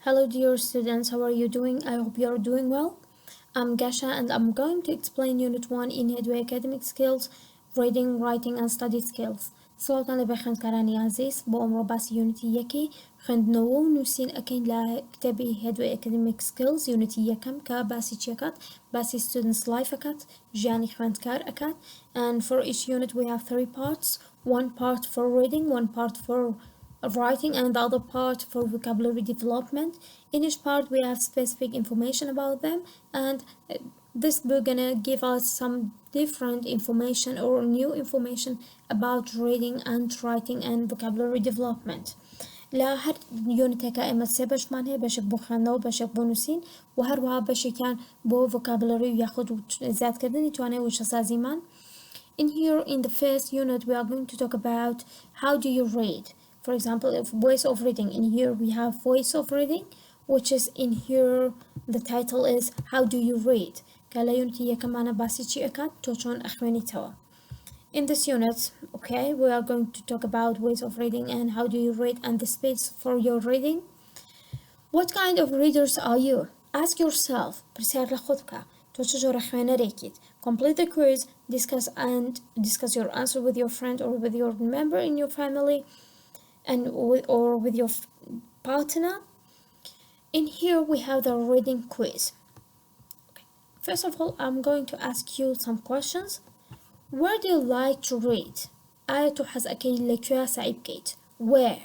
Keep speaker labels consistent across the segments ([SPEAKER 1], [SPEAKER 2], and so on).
[SPEAKER 1] Hello dear students, how are you doing? I hope you are doing well. I'm Gasha and I'm going to explain Unit 1 in Headway Academic Skills, Reading, Writing and Study Skills. صوتنا اللي بخند كراني عزيز بأمر باس يونيتي يكي خند نوو نوسين أكين لا كتابي Headway Academic Skills يونيتي يكم كباسي تشيكات باسي students life أكات جاني خند كار أكات and for each unit we have 3 parts, one part for reading, one part for writing and the other part for vocabulary development. In each part we have specific information about them and this book gonna give us some different information or new information about reading and writing and vocabulary development. لا هر يونت هكا اما سه باش معناه باشك بو خوانده و باشك بو نووسین و هروها باشی کان بو vocabulary یاخد زیاد کردن توانه وش سازی من. In here in the first unit we are going to talk about how do you read. For example, if voice of reading, in here we have voice of reading, which is in here the title is how do you read. كلا يونتي يكمانا باسي چي اكاد توچون اخواني توا. In this unit, okay, we are going to talk about ways of reading and how do you read and the space for your reading. What kind of readers are you? Ask yourself. برسال لخودك. تو چجور خوانه ریکید. Complete the quiz, discuss your answer with your friend or with your member in your family and or with your partner. In here we have the reading quiz. Okay. First of all, I'm going to ask you some questions. Where do you like to read? آية حز أكيد لكيا سعيب كيت. Where?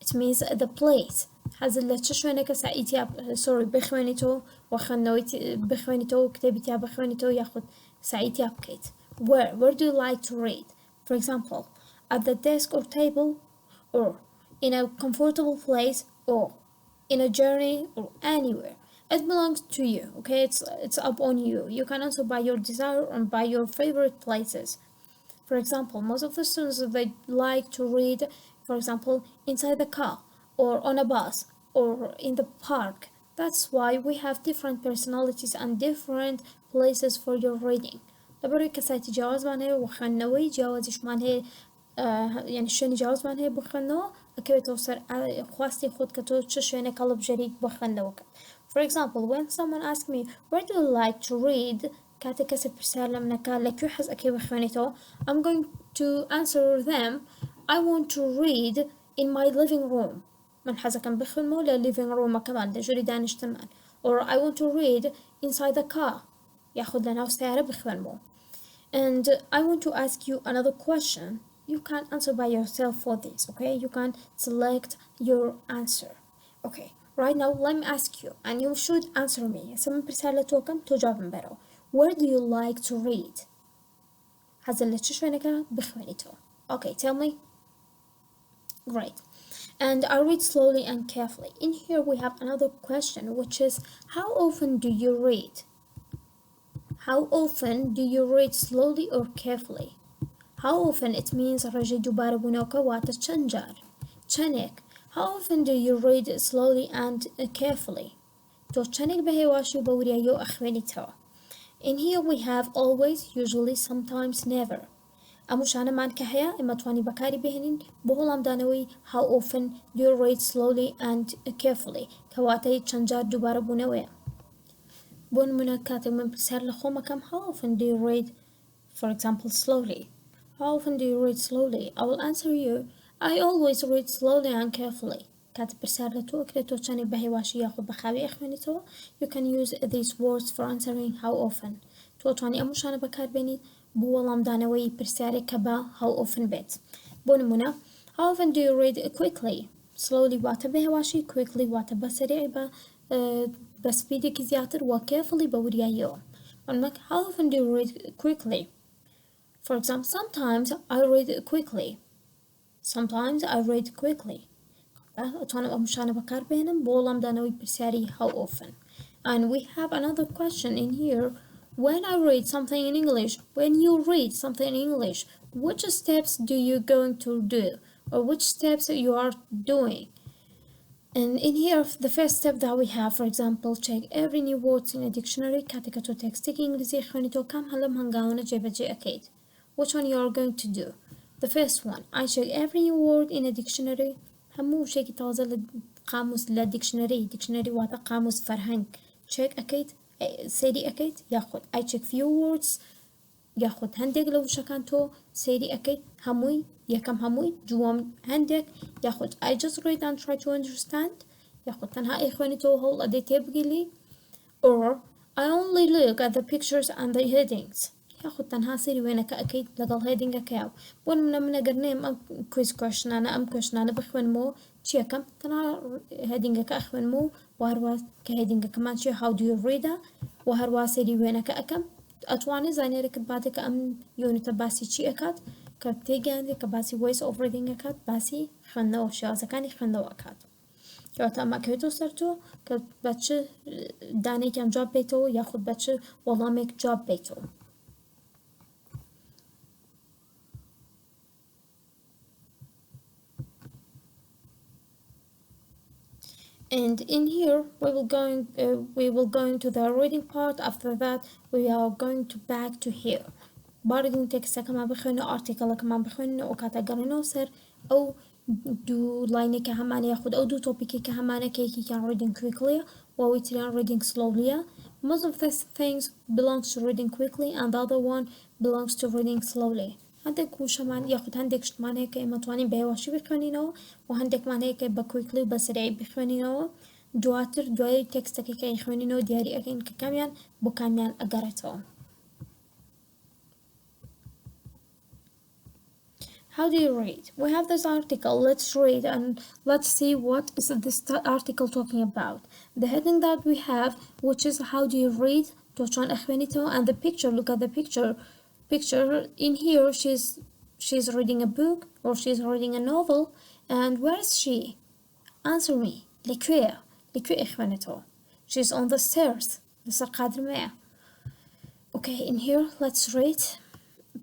[SPEAKER 1] It means the place. حز اللي تشوفينك سعيتي sorry بخوانيتو وخنويتي بخوانيتو كتابتي بخوانيتو ياخد سعيتي أبكيت. Where do you like to read? For example, at the desk or table, or in a comfortable place, or in a journey, or anywhere. It belongs to you, okay? It's up on you. You can answer by your desire and by your favorite places. For example, most of the students they like to read, for example, inside the car, or on a bus, or in the park. That's why we have different personalities and different places for your reading. لبروي كساتي جواز معناه وخنوي جوازش معناه يعني شوني جواز معناه بخنو أكيد توصل خواستي خود كتو شوني قلب جريك بخنوك. For example, when someone asks me, where do you like to read? كاتي كسب رسالة منك لك يحز أكيد بخوانيتو. I'm going to answer them. I want to read in my living room. من حزة كان بخنمو living room كمان دجوري دانش تمان. Or I want to read inside the car. ياخد لنا وسيارة بخوانمو. And I want to ask you another question. You can answer by yourself for this, okay? You can select your answer. Okay, right now let me ask you, and you should answer me. سمن برسالة توكم تجاوب برو. Where do you like to read? هذا تشوفينك بخوانيتو. Okay, tell me. Great. And I read slowly and carefully. In here we have another question, which is how often do you read? How often do you read slowly or carefully? How often it means رجي دوباره بنوكا واتا چنجار. چنك. How often do you read slowly and carefully? تو چنك بهواشي بوريايو أخواني توا. In here we have always, usually, sometimes, never. أموشانا مان كهيا إما تواني بكاري بهنين بهولام دانوي how often do you read slowly and carefully كواتي چنجار دوباره بنويا. بون منا كاتب من بسهر لخوما كم how often do you read, for example, slowly? How often do you read slowly? I will answer you. I always read slowly and carefully. كاتب برسالة تو كريتو چاني بهي واشي ياخد بخاوي اخواني تو. You can use these words for answering how often. تو تواني اموشانا بكار بيني بوالام دانوي برسالة كبا how often بيت. بون منا how often do you read quickly? Slowly واتا بهي واشي quickly واتا بسريع با بس بيدك زياتر و carefully بوريا يوم. How often do you read quickly? For example, sometimes I read quickly. Sometimes I read quickly. How often? And we have another question in here. When I read something in English, when you read something in English, which steps do you going to do? Or which steps you are doing? And in here, the first step that we have, for example, check every new words in a dictionary. كاتكتو تكستيك إنجليزي خانيتو كم هلم هنقاونا جيبجي أكيد. Which one you are going to do? The first one, I check every new word in a dictionary. هەموو شتێکی تازە لە قاموس لە دیکشنەری واتە قاموس فەرهەنگ چێک ئەەکەیت سێری ئەەکەیت یاخود I check few words یاخود هەندێک لە وشەکان تۆ سێری ئەەکەیت هەمووی یەکەم هەمووی دووەم هەندێک یاخود I just read and try to understand یاخود تەنها ئەیخوێنیتەوە هەوڵ ئەدەی تێبگیری or I only look at the pictures and the headings یاخود تەنها سێری وێنەکە ئەەکەیت لەگەڵ هێدینگەکەیاو بۆ من ئەگەر نێم ئەم کویز کوێشنانە ئەم کوێشنانە بخوێنمەوە چیەکەم تەنها هێدینگەکە ئەخوێنمەوە و هەروە کە هێدینگەکەمان چیە how do you read و هەروە سێری وێنەکە ئەەکەم ئەتوانێت زانیارێکت باتێک کە ئەم یۆنیتە باسی چی ئەکات کە تێگەیاندێت کە باسی voice over reading ئەکات باسی خوێندنەوە شێوازەکانی خوێندنەوە ئەکات کەواتە ئەمەکەوێتەوە سەر تۆ کە بە چ دانێکیان جواب بێتەوە یاخود بە چ وەڵامێک جواب بێتەوە. And in here we will go into the reading part. After that we are going to back to here. باردون تێکستەکەمان بخوێنە ئارتیکڵەکەمان بخوێنە ئەو کاتە گەڕێنەوە سەر ئەو دوو لاینێکە هەمانە یاخود ئەو دوو تۆپیکی کە هەمانە کەیەکیان reading quickly و ئەویتریان reading slowly. Most of these things belongs to reading quickly and the other one belongs to reading slowly. هەندێک وشەمان یاخود هەندێک شتمان هەیە کە ئێمە توانین بە هێواشی بخوێنینەوە و هەندێکمان هەیە کە بە quickly و بە سرعی بخوێنینەوە دواتر دوای تێکستەکەی کە خوێنینەوە دیاری ئەکەین کە کامیان بۆ کامیان ئەگەڕێتەوە. How do you read? We have this article. Let's read and let's see what is this article talking about. The heading that we have, which is how do you read? And the picture. Look at the picture. In here, she's reading a book or she's reading a novel. And where is she? Answer me. لكوية إخوانته. She's on the stairs. Okay, in here, let's read.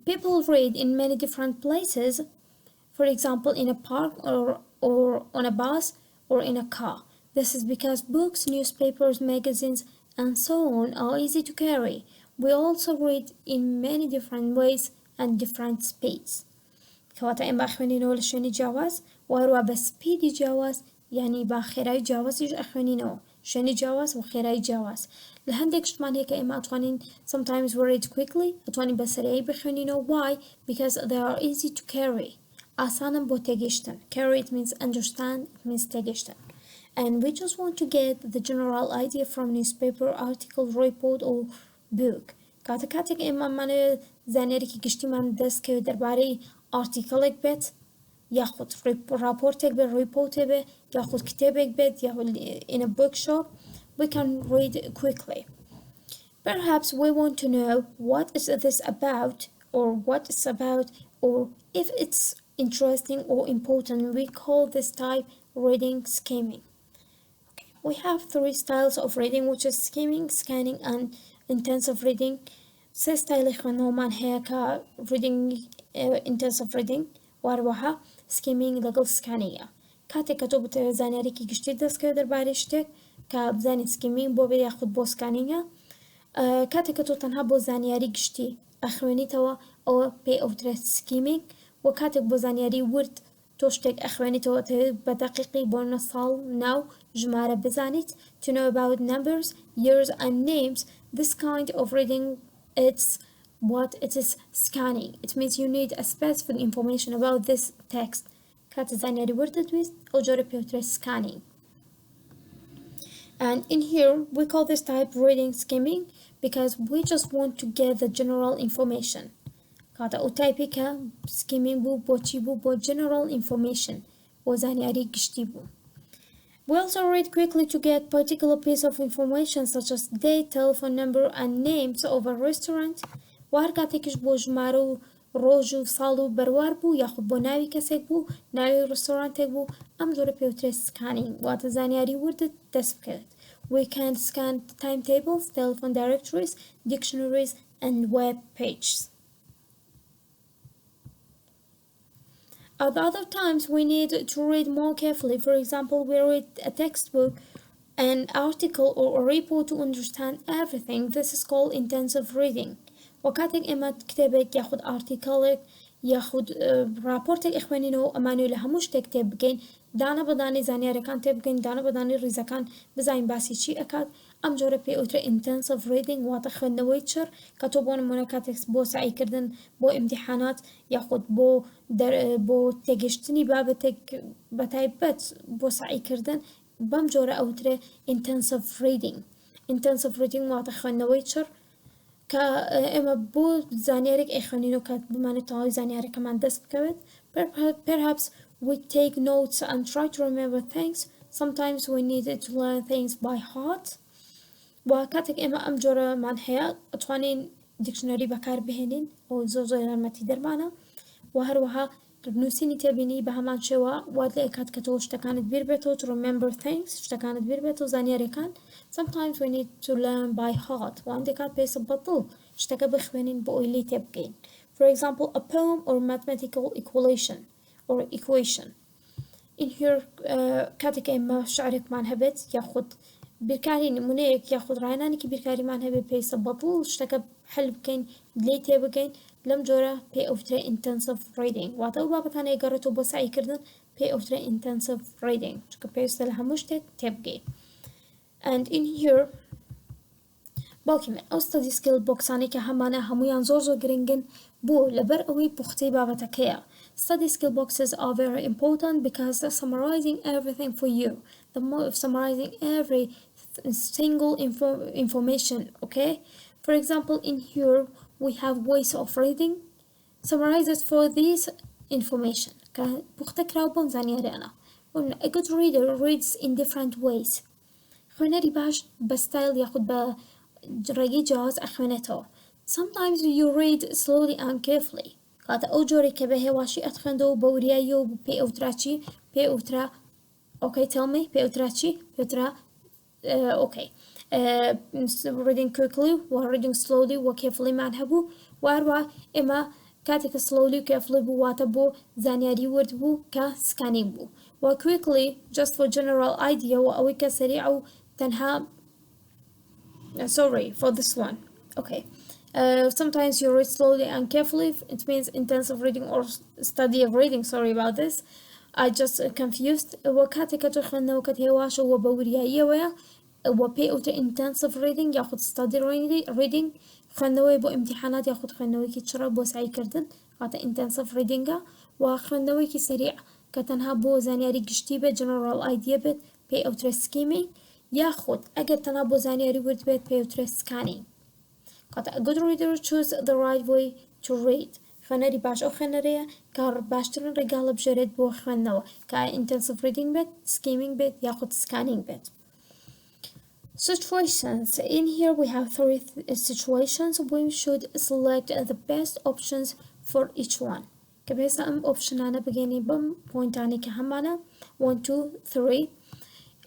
[SPEAKER 1] People read in many different places, for example in a park or on a bus or in a car. This is because books, newspapers, magazines and so on are easy to carry. We also read in many different ways and different speeds. كواتا إما أخوانينو لشوني جاواز وهروا بسبيدي جاواز يعني باخيراي جاواز يج أخوانينو شوني جاواز وخيراي جاواز لهندك شتمان هيك إما أتوانين sometimes we read quickly أتوانين بسرعي بخوانينو why because they are easy to carry آسانا بو تيجيشتن carry it means understand it means تيجيشتن and we just want to get the general idea from newspaper article report or book كاتك إما من زانيركي گشتيمان دست که درباره article بيت ياخد راپورتك بيت ريبورت بيت ياخد كتابك بيت ياخد in a bookshop we can read quickly. Perhaps we want to know what is this about or what it's about or if it's interesting or important. We call this type reading skimming. Okay. We have three styles of reading which is skimming, scanning and intensive reading. سه ستایل خوێندنەوەمان هەیە کە reading intensive reading واروەها skimming لەگەڵ scanning کاتێک کە تۆ بتەوێت زانیاریکی گشتی دەستکەوێت دەربارەی شتێک کە بزانیت skimming بۆ بێ یاخود بۆ scanning کاتێک کە تۆ تەنها بۆ زانیاری گشتی ئەخوێنیتەوە ئەوە پێی ئەوترێت skimming و کاتێک بۆ زانیاری ورد تۆ شتێک ئەخوێنیتەوە بە دەقیقی بۆ ساڵ ناو ژمارە بزانیت to know about numbers, years and names. This kind of reading it's what it is scanning. It means you need a specific information about this text. كات زانياري وردت with أو جوري بيوتري scanning. And in here we call this type reading skimming because we just want to get the general information. كاتا أو type كا skimming بو چی بو general information وزانياري گشتی بو. We also read quickly to get particular piece of information such as date, telephone number and names of a restaurant. وهر کاتێکیش بۆ ژمارە و ڕۆژ و ساڵ و بەروار بوو یاخود بۆ ناوی کەسێک بوو ناوی ڕستۆرانتێک بوو ئەم جۆرە پێوترێت scanning واتە زانیاری وردت دەست بکەوێت. We can scan timetables, telephone directories, dictionaries and web pages. At other times we need to read more carefully. For example, we read a textbook, an article or a report to understand everything. This is called intensive reading. وكاتك إما كتابك ياخد articleك ياخد راپورتك إخوانينو أمانو لهموش تكتب بجين دانا بەدانی زانیاریەکان تێبگەین دانا بەدانی ڕیزەکان بزانین باسی چی ئەکات ئەم جۆرە پێ ئوترە intensive reading واتە خوێندنەوەی چڕ کە تۆ بۆ نمونە کاتێک بۆ سعیکردن بۆ ئیمتیحانات یاخود بۆ تێگەشتنی بابەتێک بەتایبەت بۆ سعیکردن بەم جۆرە ئەوترێ intensive reading واتە خوێندنەوەی چڕ کە ئێمە بۆ زانیارێک ئەیخوێنین و کات بمانێت تەواوی زانیاریەکەمان دەست بکەوێت perhaps we take notes and try to remember things sometimes we need to learn things by heart و کاتێک ئێمە ئەم جۆرەمان هەیە ئەتوانین دیکشنەری بەکار بهێنین ئەو زۆر یارمەتی دەرمانە و هەروەها نووسینی تێبینی بە هەمان شێوە وات لە کات کە تۆ شتەکانت بیر بێتەوە to remember things شتەکانت بیر بێتەوە زانیاریەکان sometimes we need to learn by heart و هەندێک کات پێویستە بەدڵ شتەکە بخوێنین بۆ ئەوی لێی تێبگەین for example a poem or mathematical equation in here کاتێک ئێمە شعرێکمان هەبێت یاخود بیرکاری نمونەیەک یاخود ڕاهێنانێکی بیرکاریمان هەبێت پێویستە بەدڵ شتەکە حل بکەین لێی تێبگەین لەم جۆرە پێ ئەوترێ intensive reading واتە ئەو بابەتانە ئەگەڕێتەوە بۆ سعیکردن پێ ئەوترێ intensive reading چونکە پێویستە لە هەموو شتێک تێبگەین and in here باوکی من ئەو study skill بۆکسانێک کە هەمانە هەمویان زۆر گرنگن بۆ لەبەر ئەوەی پوختەی بابەتەکەیە study skill boxes are very important because they're summarizing everything for you summarizing every single information okay for example in here we have ways of reading summarizes for this information كبوخته كراو بوم زانياري أنا a good reader reads in different ways خوێنەری باش بستایل یاخود ڕێگەی جیاواز ئەخوێنێتەوە sometimes you read slowly and carefully کاتە ئەو جۆرێک کە بە هێواشی ئەتخوێندەوە بە وریاییەوە پێ ئەوترا چی پێ ئەوترا okay tell me پێ ئەوترا چی پێ ئەوترا okay reading quickly و reading slowly و carefully مان هەبوو واروە ئێمە کاتێکە slowly و carefully بوو واتە بۆ زانیاری ورد بوو کە scanning بوو و quickly just for general idea و ئەوەی کە سریع و تەنها sorry for this one okay sometimes you read slowly and carefully it means intensive reading or study of reading sorry about this I just confused وكاتك تخلنا وكات هواش وبوريا ويا وبي أوت intensive reading ياخد study reading خلناوي بو امتحانات ياخد خلناوي كي تشرب بو سعي كردن هذا intensive reading وخلناوي كي سريع كتنها بو زانياري قشتي بيت general idea بيت بي أوت scheming ياخد أجر تنها بو زانياري ورد بيت بي أوت scanning كات a good reader choose the right way to read خوێنەری باش ئەو خوێنەرەیە کە باشترین ڕێگاڵە بژێرێت بۆ خوێندنەوە کە intensive reading بێت skimming بێت یاخود scanning بێت situations in here we have three situations we should select the best options for each one کە بێسە ئەم ئۆپشنانە بگەینی بەم پۆینتانی کە هەمانە 1 2 3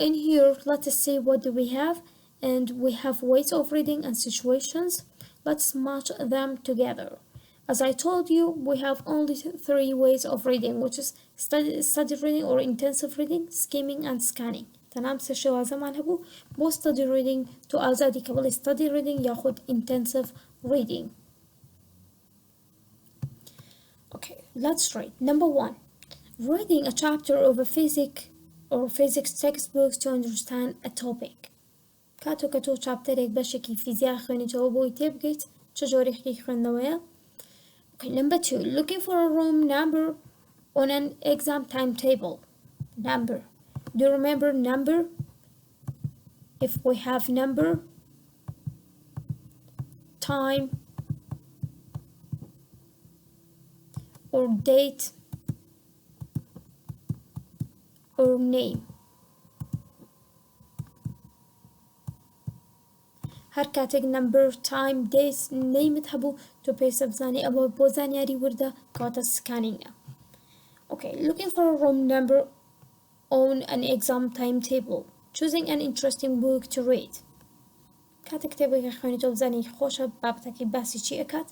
[SPEAKER 1] in here let us see what do we have and we have ways of reading and situations let's match them together. As I told you, we have only three ways of reading, which is study reading or intensive reading, skimming and scanning. تمام سشوا زمان هبو بو study reading to آزادی قبل study reading ياخد intensive reading. Okay, let's read. Number 1. Reading a chapter of a physics textbook to understand a topic. كاتو chapterێک بەشێکی فیزیا خوێنیتەوە بۆی تێبگەیت چه جۆرێکی خوێندنەوەیە. Okay, number 2, looking for a room number on an exam timetable. Number. Do you remember number? If we have number, time, or date, or name. هر کاتێک number, time, dates, name هەبوو تۆ پێویستە بزانی ئەوە بۆ زانیاری وردە کەواتە سکانینگە. Okay, looking for a room number on an exam timetable. Choosing an interesting book to read. کاتێک کتێبێکە خوێنیتەوە بزانی خۆشە بابەتێکی باسی چی ئەکات.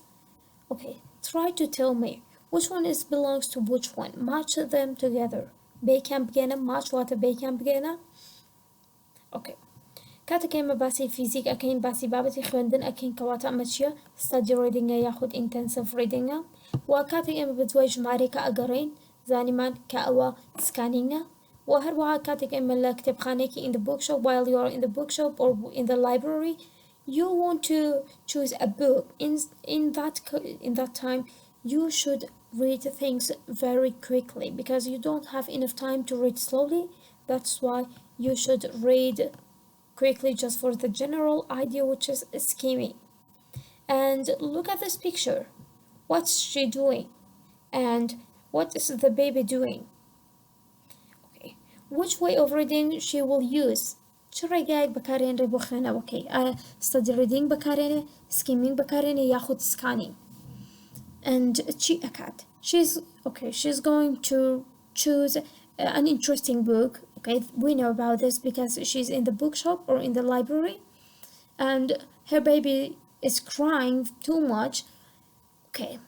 [SPEAKER 1] Okay, try to tell me which one belongs to which one. Match them together. بێکیان بگێنە match واتە بێکیان بگێنە. Okay. کاتێک ئێمە باسی فیزیک ئەکەین باسی بابەتی خوێندن ئەکەین کەواتە ئەمە چییە study reading یاخود intensive reading و کاتێک ئێمە بە دوای ژمارەیەکە ئەگەڕین زانیمان کە ئەوە سکانینگە وهروها كاتك إما لا كتاب خانيكي in the bookshop while you're in the bookshop or in the library you want to choose a book in that time you should read things very quickly because you don't have enough time to read slowly. That's why you should read quickly just for the general idea, which is scheming. And look at this picture. What's she doing? And what is the baby doing? Okay. Which way of reading she will use? شرقاق بكارين ريبو خانا okay. Study reading بكارين skimming بكارين ياخد scanning. And she a cat. She's going to choose an interesting book. Okay, we know about this because she's in the bookshop or in the library and her baby is crying too much. Okay,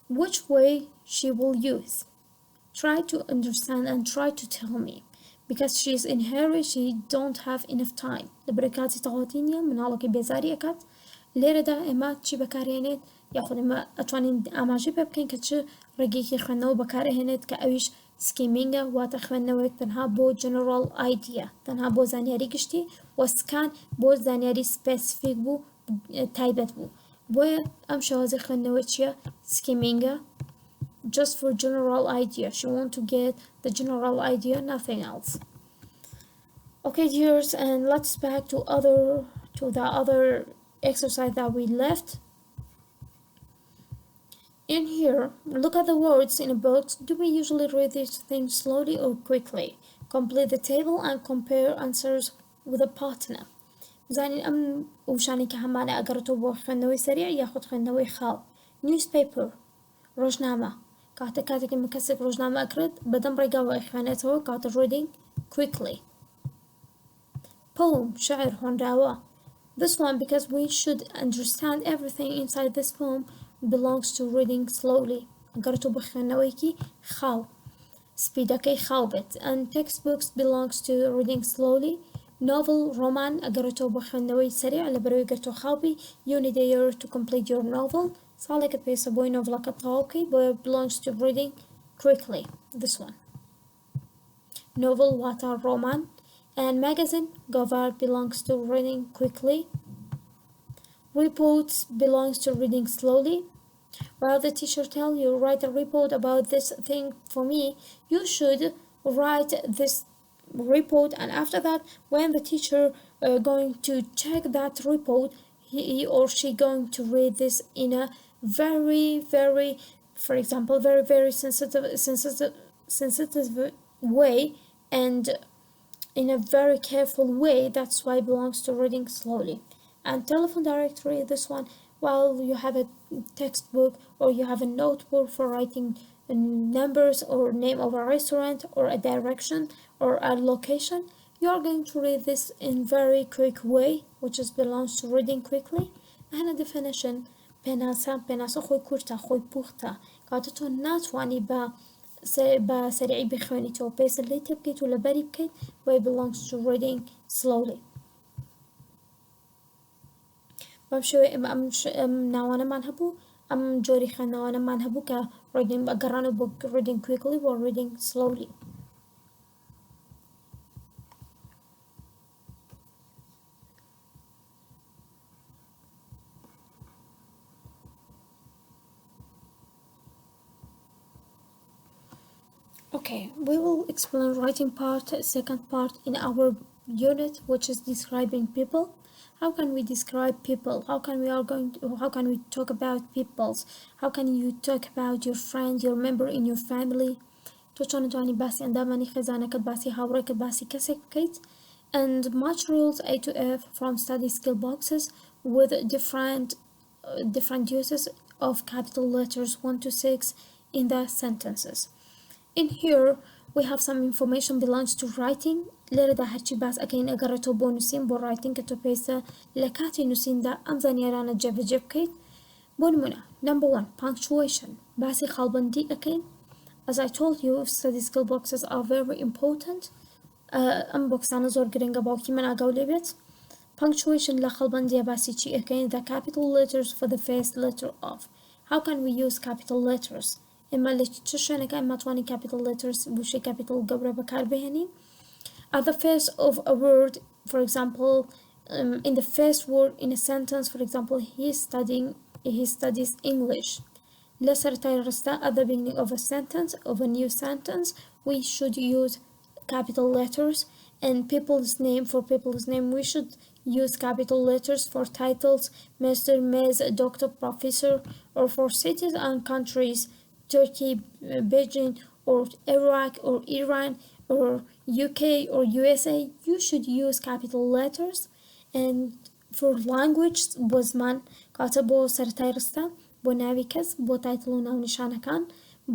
[SPEAKER 1] which way she will use? Try to understand and try to tell me because she's in hurry, she don't have enough time. لبركاتي تغوتينيا من علاقي بيزاري أكاد ليردا إما تشي بكارينت ياخد إما أتوانين أماجي ببكين كتش رقيكي خنو بكارهنت كأويش سكيمينجا واتخنوك تنها بو general idea تنها بو زانياري قشتي وسكان بو زانياري specific بو تايبت بو بو أمشوازي خنوكيا سكيمينجا just for general idea. She want to get the general idea, nothing else. Okay, dears, and let's back to the other exercise that we left. In here, look at the words in a book. Do we usually read these things slowly or quickly? Complete the table and compare answers with a partner. زاني أم وشاني كهمانة أقرأتو بو خنوي سريع ياخد خنوي خال. Newspaper روزنامة كاتك المكسك روزنامة أكرد بدم رقاوة إخوانته كات reading quickly. Poem شعر هون راوا. This one because we should understand everything inside this poem belongs to reading slowly. قرأتو بخنويكي خاو. سبيدكي خاوبت and textbooks belongs to reading slowly. Novel roman قرأتو بخنوي سريع لبروي قرأتو خاوبي. You need a year to complete your novel. صالك بيسا بوي نوفلا كطاوكي boy belongs to reading quickly. This one. Novel water roman and magazine Govar belongs to reading quickly. Reports belongs to reading slowly. While the teacher tell you write a report about this thing for me, you should write this report and after that when the teacher going to check that report he or she going to read this in a very for example very sensitive way and in a very careful way. That's why it belongs to reading slowly. And telephone directory, this one, while you have a textbook or you have a notebook for writing numbers or name of a restaurant or a direction or a location, you are going to read this in very quick way, which is belongs to reading quickly. And a definition پێناسە خۆی کورتە خۆی پوختە کاتە تۆ ناتوانی بە سەریعی بخوێنیتەوە پێویستە لێی تێبکەیت و لەبەری بکەیت وی belongs to reading slowly. بەم شێوەیە ئەم ناوانەمان هەبوو ئەم جۆری خوێندنەوانەمان هەبوو کە گەڕانە بۆ reading quickly و reading slowly. Okay, we will explain writing part, second part in our unit, which is describing people. How can we describe people? How can we talk about peoples? How can you talk about your friend, your member in your family? تو چۆن توانی باسی ئەندامانی خێزانەکەت باسی هاوڕێکت باسی کەسێک بکەیت. And match rules A to F from study skill boxes with different uses of capital letters 1 to 6 in the sentences. In here we have some information belongs to writing. لێرەدا هەرچی باس ئەەکەین ئەگەڕێتەوە بۆ نووسین بۆ writing کە تۆ پێویستە لە کاتی نووسیندا ئەم زانیارانە جێبەجێ بکەیت. بۆ نمونە number 1 punctuation باسی خاڵبەندی ئەەکەین. As I told you, study skill boxes are very important. ئەم بۆکسانە زۆر گرنگە باوکی من ئاگاو لێ بێت. Punctuation لە خەڵبەندیە باسی چی ئەەکەین the capital letters for the first letter of. How can we use capital letters? ئێمە لە چ شوێنەکە ئەمە توانین capital letters وشەی capital گەورە بەکاربهێنین. at the first of a word, for example, in the first word in a sentence, for example, he studies English. Lesser rasta at the beginning of a sentence, of a new sentence, we should use capital letters. And people's name, for people's name, we should use capital letters. For titles, Mr., Ms., Doctor, Professor, or for cities and countries, Turkey, Beijing, or Iraq, or Iran, or UK, or USA, you should use capital letters. And for language بۆ کاتە بۆ سەرەتای ڕستە بۆ ناوی کەس بۆ تایتڵ و ناونیشانەکان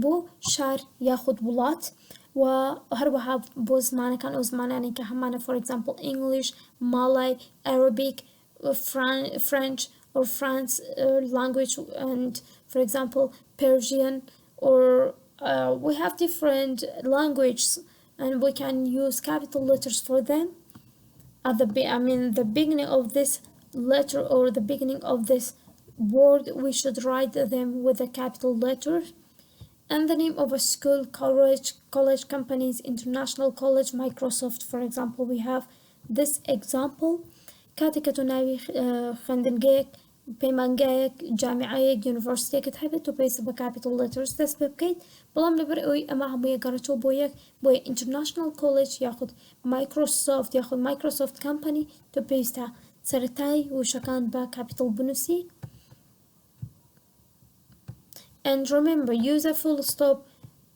[SPEAKER 1] بۆ شار یاخود وڵات و هەروەها بۆ زمانەکان ئەو زمانانی کە هەمانە for example English, Malay, Arabic, French or France language, and for example Persian, or we have different languages and we can use capital letters for them. At the beginning of this letter or the beginning of this word, we should write them with a capital letter. And the name of a school, college, companies, international college, Microsoft, for example. We have this example. کاتێک تۆ ناوی خوێندنگەیەک پەیمانگایەک جامعەیەک یونیڤەرسیتێکت هەبێت تۆ پێویستە بە capital letters دەست پێ بکەیت بەڵام لەبەر ئەوەی ئەمە هەموو یەکگەڕێتەوە بۆ یەک international college یاخود Microsoft یاخود Microsoft company تۆ پێویستە سەرەتای وشەکان بە capital بنووسی. And remember, use a full stop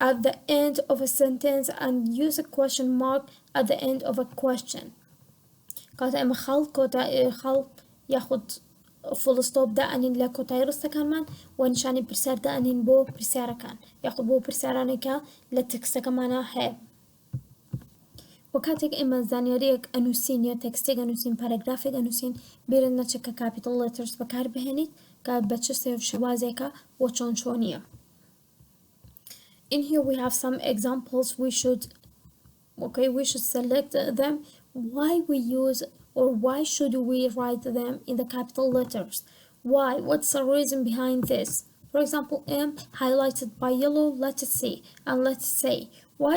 [SPEAKER 1] at the end of a sentence and use a question mark at the end of a question. کاتە ئەمە خەڵ یاخود full stop دائنین لە کۆتایی ڕستەکانمان و نیشانی پرسیار دائنین بۆ پرسیارەکان یاخود بۆ پرسیارانێکە لە تکستەکەمانە هەیە. و کاتێک ئێمە زانیاریەک ئەنووسین یا تەکستێک ئەنووسین پاراگرافێک ئەنووسین بیرن نەچێت کە capital letters بەکار بهێنیت کە بە چ شێوازێکە و چۆنیە. In here we have some examples. We should select them. Why we use or why should we write them in the capital letters? Why? What's the reason behind this? For example, M highlighted by yellow, let's see, and let's say why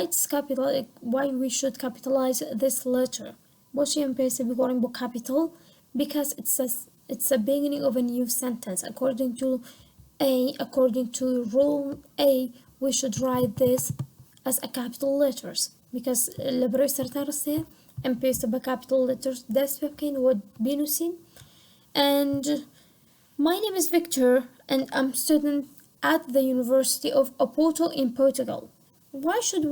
[SPEAKER 1] we should capitalize this letter. Capital because it's a beginning of a new sentence. According to rule A, we should write this as a capital letters because لبروي سرطان and paste the capital letters دست بكين وبينوسين. And my name is Victor and I'm student at the University of Oporto in Portugal. Why should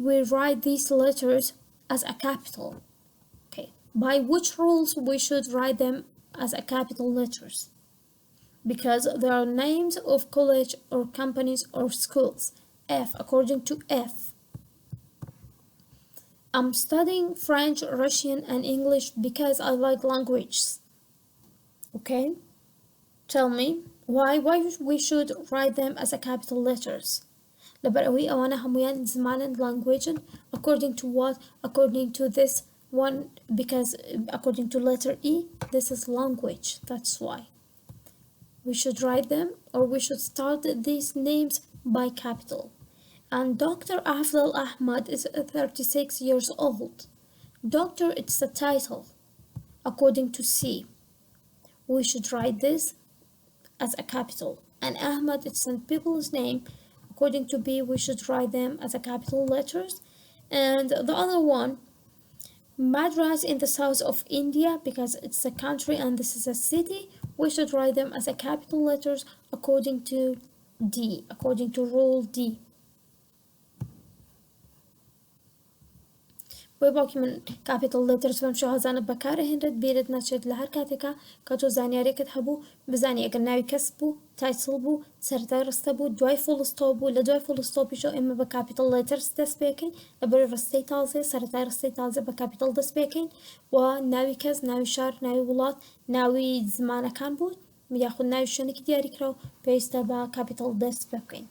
[SPEAKER 1] we write these letters as a capital? Okay, by which rules we should write them as a capital letters? Because there are names of college or companies or schools. F, according to F. I'm studying French, Russian, and English because I like languages. Okay? Tell me why we should write them as a capital letters. لبرأوي أوانا هميان زمانا language. According to what? According to this one, because according to letter E, this is language. That's why. We should write them or we should start these names by capital. And Dr. Afdal Ahmad is 36 years old. Doctor, it's a title. According to C, we should write this as a capital. And Ahmad, it's a people's name. According to B, we should write them as a capital letters. And the other one, Madras in the south of India, because it's a country and this is a city, we should write them as a capital letters according to D, according to rule D. بۆی باوکی من capital letters بەم شێوازانە بەکارهێنرێت بیرت نەچێت لە هەر کاتێکە کە تۆ زانیاریەکەت هەبوو بزانی ئەگەر ناوی کەس بوو تایتڵ بوو سەرەتای ڕستە بوو دوای full stop بوو لە دوای full stopیشەوە ئێمە بە capital letters دەست پێکەین لەبەرەوەی ڕستەی تازە سەرەتای ڕستەی تازە بە capital دەست پێکەین و ناوی کەس ناوی شار ناوی وڵات ناوی زمانەکان بوو یاخود ناوی شوێنێکی دیاریکراوە پێویستە بە capital دەست پێ بکەین.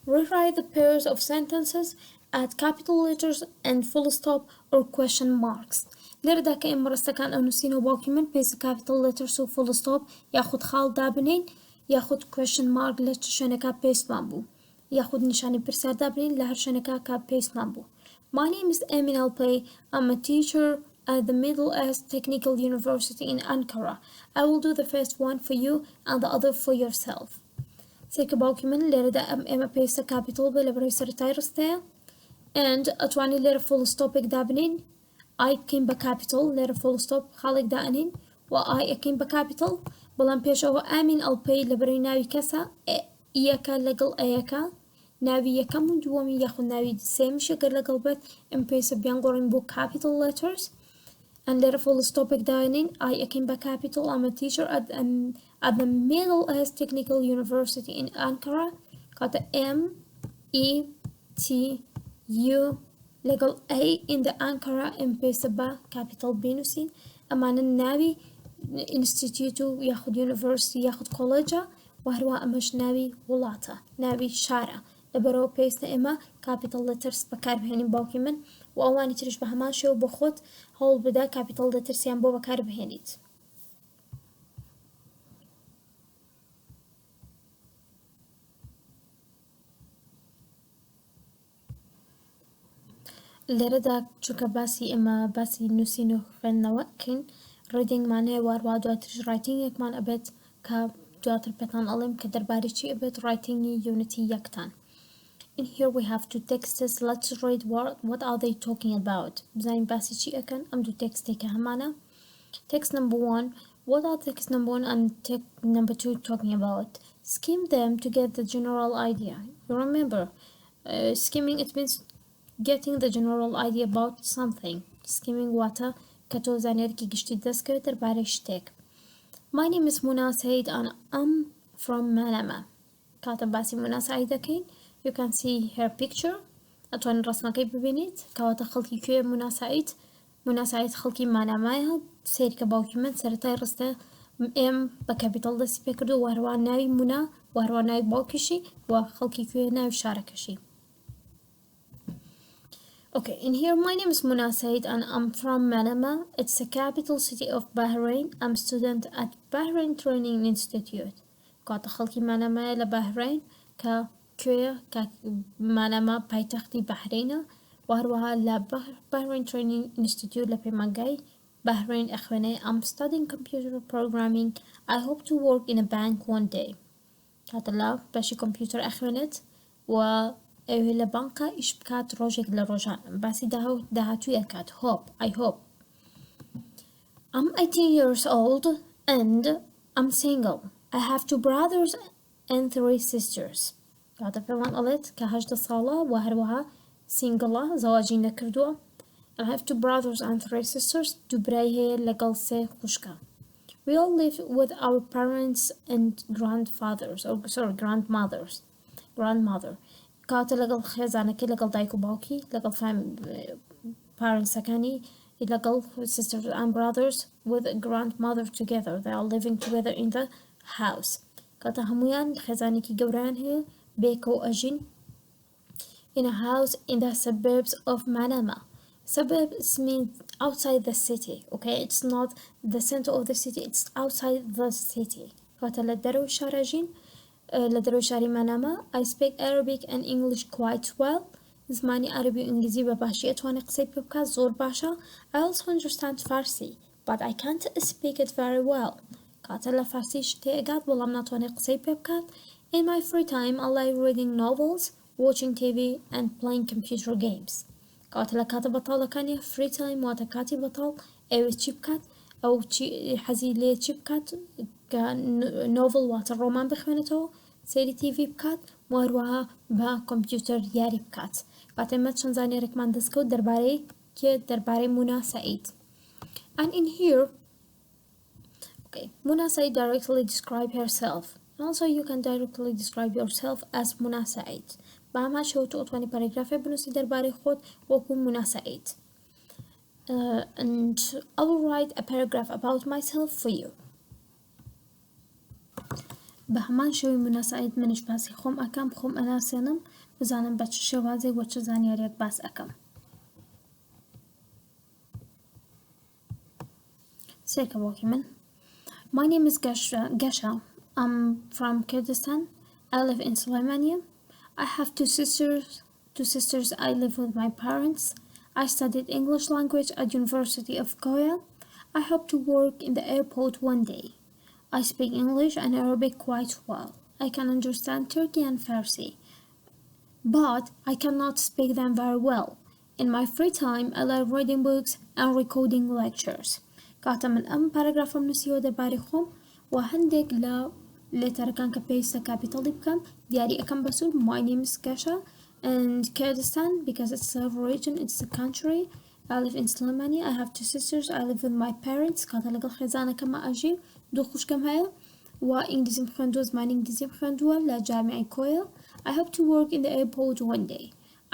[SPEAKER 1] Rewrite the pairs of sentences, add capital letters and full stop or question marks. لێرەدا کە ئێمە ڕستەکان ئەنووسینەوە باوکی من پێویستە capital letters و full stop یاخود خاڵ دابنین یاخود question mark لە شوێنەکە پێستمان بوو یاخود نیشانی پرسیاردا بنین لە هەر شوێنەکە کە پێستمان بوو. My name is Emin Alpay. I'm a teacher at the Middle East Technical University in Ankara. I will do the first one for you and the other for yourself. سێکە باوکی من لێرەدا ئێمە پێویستە کاپیتۆل بێ لە بەرەوەی سەرەتای ڕستەیە and ئەتوانین لێرە full stopێک دابنین I بکەین بە کاپیتۆل لێرە full stop خاڵێک دائنین و I ئەکەین بە کاپیتۆل بەڵام پێشەوە ئامین ئەڵپەی لە بەرەوەی ناوی کەسە ئیەکە لەگەڵ ئەیەکە ناوی یەکەم و دووەمی یاخود ناوی سێمیش ئەگەر لەگەڵ بێت ئەم پێویستە بیان گۆڕین بۆ capital letters and لێرە full stopێک داێنین I ئەکەین بە capital I'm a teacher at the Middle East Technical University in Ankara کاتە M E T U لەگەڵ A in the Ankara ئەم پێویستە بە capital بینووسین ئەمانە ناوی ئینستیتیوت و یاخود یونیڤرسیتی یاخود کۆڵێجە و هەروە ئەمەش ناوی وڵاتە ناوی شارە لەبەرەوە پێویستە ئێمە capital letters بەکاربهێنین باوکی من و ئەوانی ترش بە هەمان شێوە بۆ خۆت هەوڵ بدە capital lettersیان بۆ بەکاربهێنیت. لێرەدا چونکە ئێمە باسی نووسین و خوێندنەوەکەین ڕیدینگمان هەیە وارووا دواترش ڕایتینگێکمان ئەبێت کە دواتر پێتان ئەڵێم کە دەربارەی چی ئەبێت ڕایتینگی یونیتی یەکتان. In here we have two texts. Let's read what are they talking about. بزنین باسی چی ئەکەن ئەم دوو تێکستێکە هەمانە. Text number 1 what are text number 1 and text number 2 talking about. Skim them to get the general idea. You remember skimming it means getting the general idea about something. Skimming واتە کە تۆ زانیارێکی گشتی دەستکەوێت دەربارەی شتێک. My name is Muna Said and I'm from Manama. کاتە باسی مونا سعید دەکەین you can see her picture ئەتوانین ڕەسمەکەی ببینیت کەواتە خەڵکی کوێ مونا سعید خەڵکی مانامایە سێری کە باوکی من سەرەتای ڕستە ئێم بە کەپیتەڵ دەستی پێکردو و هەروە ناوی مونا و هەروە ناوی باوکیشی و خەڵکی کوێ ناوی شارەکەشی. Okay, in here my name is Muna Said and I'm from Manama. It's the capital city of Bahrain. I'm a student at Bahrain Training Institute. کاتە خەڵکی مانەمایە لە بەهرین کە کوێیە کە مانەما پایتەختی بەحرینە و هەروەها لە Bahrain Training Institute لە پەیمانگای بەحرین ئەخوێنێ I'm studying computer programming. I hope to work in a bank one day. کاتە لە بەشی کۆمپیوتەر ئەخوێنێت و ئەوێ لە بانکە ئیش بکات ڕۆژێک لە ڕۆژان باسی داهاتووی ئەکات hope I hope. I'm 18 years old and I'm single. I have 2 brothers and 3 sisters. کاتە پێمان ئەڵێت کە 18 ساڵە و هەروەها سینگڵە زەواجی نەکردووە. I have 2 brothers and 3 sisters. دوو برای هەیە لەگەڵ 3 خوشکە. We all live with our parents and grandfathers grandmother. کاتە لەگەڵ خێزانەکەی لەگەڵ دایک و باوکی لەگەڵ پارنتسەکانی لەگەڵ sisters and brothers with a grandmother together. They are living together in the house. کاتە هەمویان خێزانێکی گەورەیان هەیە بێکە و ئەژین in a house in the suburbs of Manama. Suburbs means outside the city. Okay, it's not the center of the city, it's outside the city. کاتە لە دەرەوەی شارە ژین لە دەرەوەی شاری ماناما. I speak Arabic and English quite well. زمانی عەربی و ئینگلیزی بە باشی ئەتوانێت قسەی پێ بکات زۆر باشە. I also understand Farsi but I can't speak it very well. کاتە لە فارسیش تێگات بەڵام ناتوانێت قسەی پێ بکات. In my free time I like reading novels, watching TV and playing computer games. کاتە لە کاتە بەتاڵەکانی free time واتە کاتی بەتاڵ ئەوێ چی بکات ئەو حەزی لێ چی بکات کە نۆڤڵ واتە ڕۆمان بخوێنێتەوە سەیری TV بکات و هەروەها بە کۆمپیوتەر یاری بکات. کاتە ئێمە چەند زانیاریێکمان دەستکەوت دەربارەی مونا سعید. And in here okay, Muna Said directly describe herself. Also you can directly describe yourself as Muna Said. با هەمان شێوە تۆ ئەتوانی پاراگرافێک بنووسی دەربارەی خۆت وەکو مونا سعید. And I will write a paragraph about myself for you. بە هەمان شێوەی مونا سعید منیش باسی خۆم ئەکەم خۆم ئەناسێنم بزانم بە چ شێوازێک وە چ زانیاریێک باس ئەکەم. سێکە باوکی من. My name is Gasha. I'm from Kurdistan. I live in Soleimania. I have two sisters. Two sisters. I live with my parents. I studied English language at University of Koya. I hope to work in the airport one day. I speak English and Arabic quite well. I can understand Turkey and Farsi, but I cannot speak them very well. In my free time, I like reading books and recording lectures. کاتە من ئەم پاراگرافم نووسیوە دەربارەی خۆم و هەندێک لە لێتەرەکان کە پێویستە کاپیتەڵی بکەم دیاری ئەەکەم بەسوور. My name is Kasha and Kurdistan because it's a region, it's a country. I live in Soleimania. I have two sisters. I live with my parents. کاتە لەگەڵ خێزانەکەمە ئەژیم. دوو خوشکم هەیە و ئینگلیزیم خوێندووە زمانی ئینگلیزیم خوێندووە لە جامعەی کۆیە. I hope to work in the airport one day.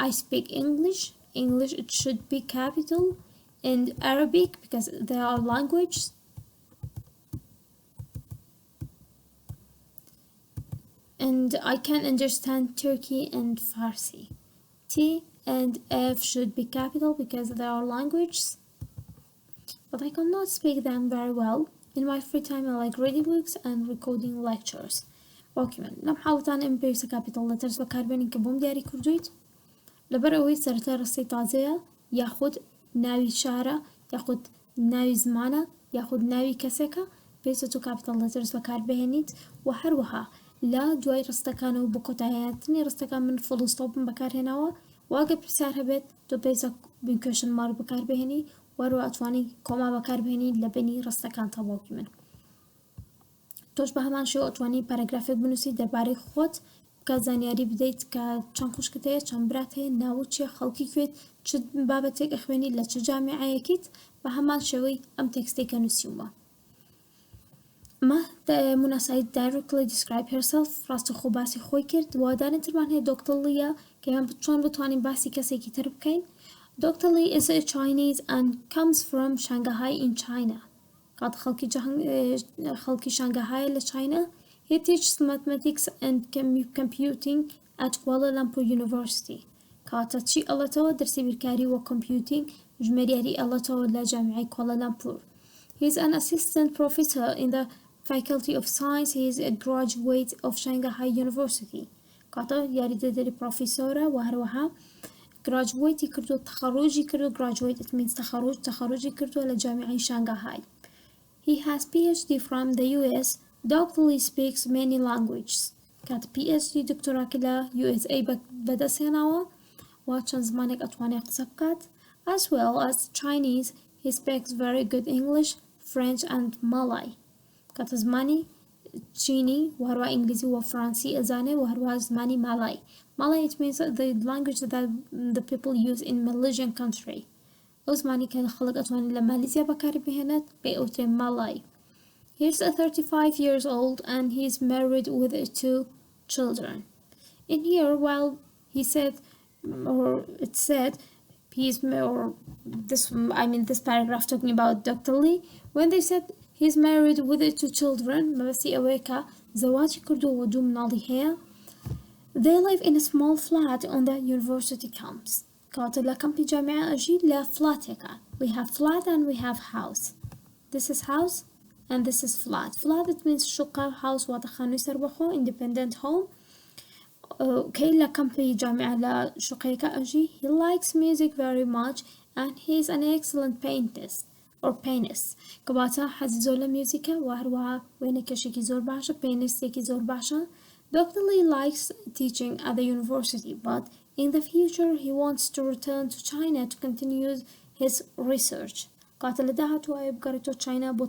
[SPEAKER 1] I speak English. English it should be capital and Arabic because they are languages. And I can understand Turkey and Farsi. T and F should be capital because they are languages. But I cannot speak them very well. In my free time I like reading books and recording lectures. وەکیمن لەم حاڵەتان ئەم پێویستە کاپیتەڵ لەتەرس بەکاربێنین کە بۆم دیاری کردویت لەبەر ئەوەی سەرەتا ڕستەی تازەیە یاخود ناوی شارە یاخود ناوی زمانە یاخود ناوی کەسێکە پێویستە تۆ کاپیتەڵ لەتەرس بەکاربهێنیت و هەروەها لە دوای ڕستەکانەوە بۆ کۆتاییتنی ڕستەکان من فڵوستۆپم بەکارهێناوە واگە پرسیار هەبێت تۆ پێویستە کوێشن مارک بەکاربهێنی وەروە ئەتوانی کۆما بەکاربهێنی لە بینی ڕستەکان تەواوی من. تۆش بە هەمان شێوە ئەتوانی پاراگرافێک بنووسی دەربارەی خۆت کە زانیاری بدەیت کە چەند خوشکت هەیە چەند برات هەیە ناوت چیە خەڵکی کوێت چ بابەتێک ئەخوێنی لە چ جامعەیەکیت بە هەمان شێوەی ئەم تێکستێک کە نووسیومە. مە مناسایی directly describe herself ڕاستەخۆ باسی خۆی کرد وادارن ترمان هەیە دۆکتەڵیە کە چۆن بتوانین باسی کەسێکی تر بکەین. Dr. Lee is a Chinese and comes from Shanghai in China. قد خلقي شانغهاي لچاينا. He teaches mathematics and computing at Kuala Lumpur University. كاتا تشي ألاتو درسي بالكاري و computing جمرياري ألاتو لجامعة Kuala Lumpur. He is an assistant professor in the Faculty of Science. He is a graduate of Shanghai University. كاتا ياري دادري بروفيسورة وهروها graduate كردو تخرجي كردو graduate it means تخرجي كردو لجامعة شانغهاي. He has PhD from the US. Dr. Lee speaks many languages. كات PhD دكتوراه كلا USA بدسيناوا وچەند زمانێک ئەتوانێ قسە بکات. As well as Chinese, he speaks very good English, French and Malay. كات زمانی چینی و هەروە ئینگلیزی و فڕانسی ئەزانێ و هەروە زمانی مالای. Malay it means the language that the people use in Malaysian country. ئەو زمانی کە خەڵک ئەتوانێت لە مالیزیا بەکاری بهێنێت پێ ئەوترێ مالای. He is 35 years old and he is married with 2 children. In here, while he said, or it said, this paragraph talking about Dr. Lee, when they said he's married with 2 children, مبسي أويكا زواج كردو ودو منالي هي. They live in a small flat on the university campus. كاتب لكم في جامعة أجي لا فلاتيكا. We have flat and we have house. This is house and this is flat. Flat it means شقة house واتخانو يسربخو independent home. كي لكم في جامعة لا شقيكا أجي. He likes music very much and he is an excellent painter or painist. كباتا حزي زولا ميوزيكا وهروها وينك شيكي زور باشا painist يكي زور باشا. Dr. Lee likes teaching at the university, but in the future he wants to return to China to continue his research. قاتل دهات ويبقرتو China بو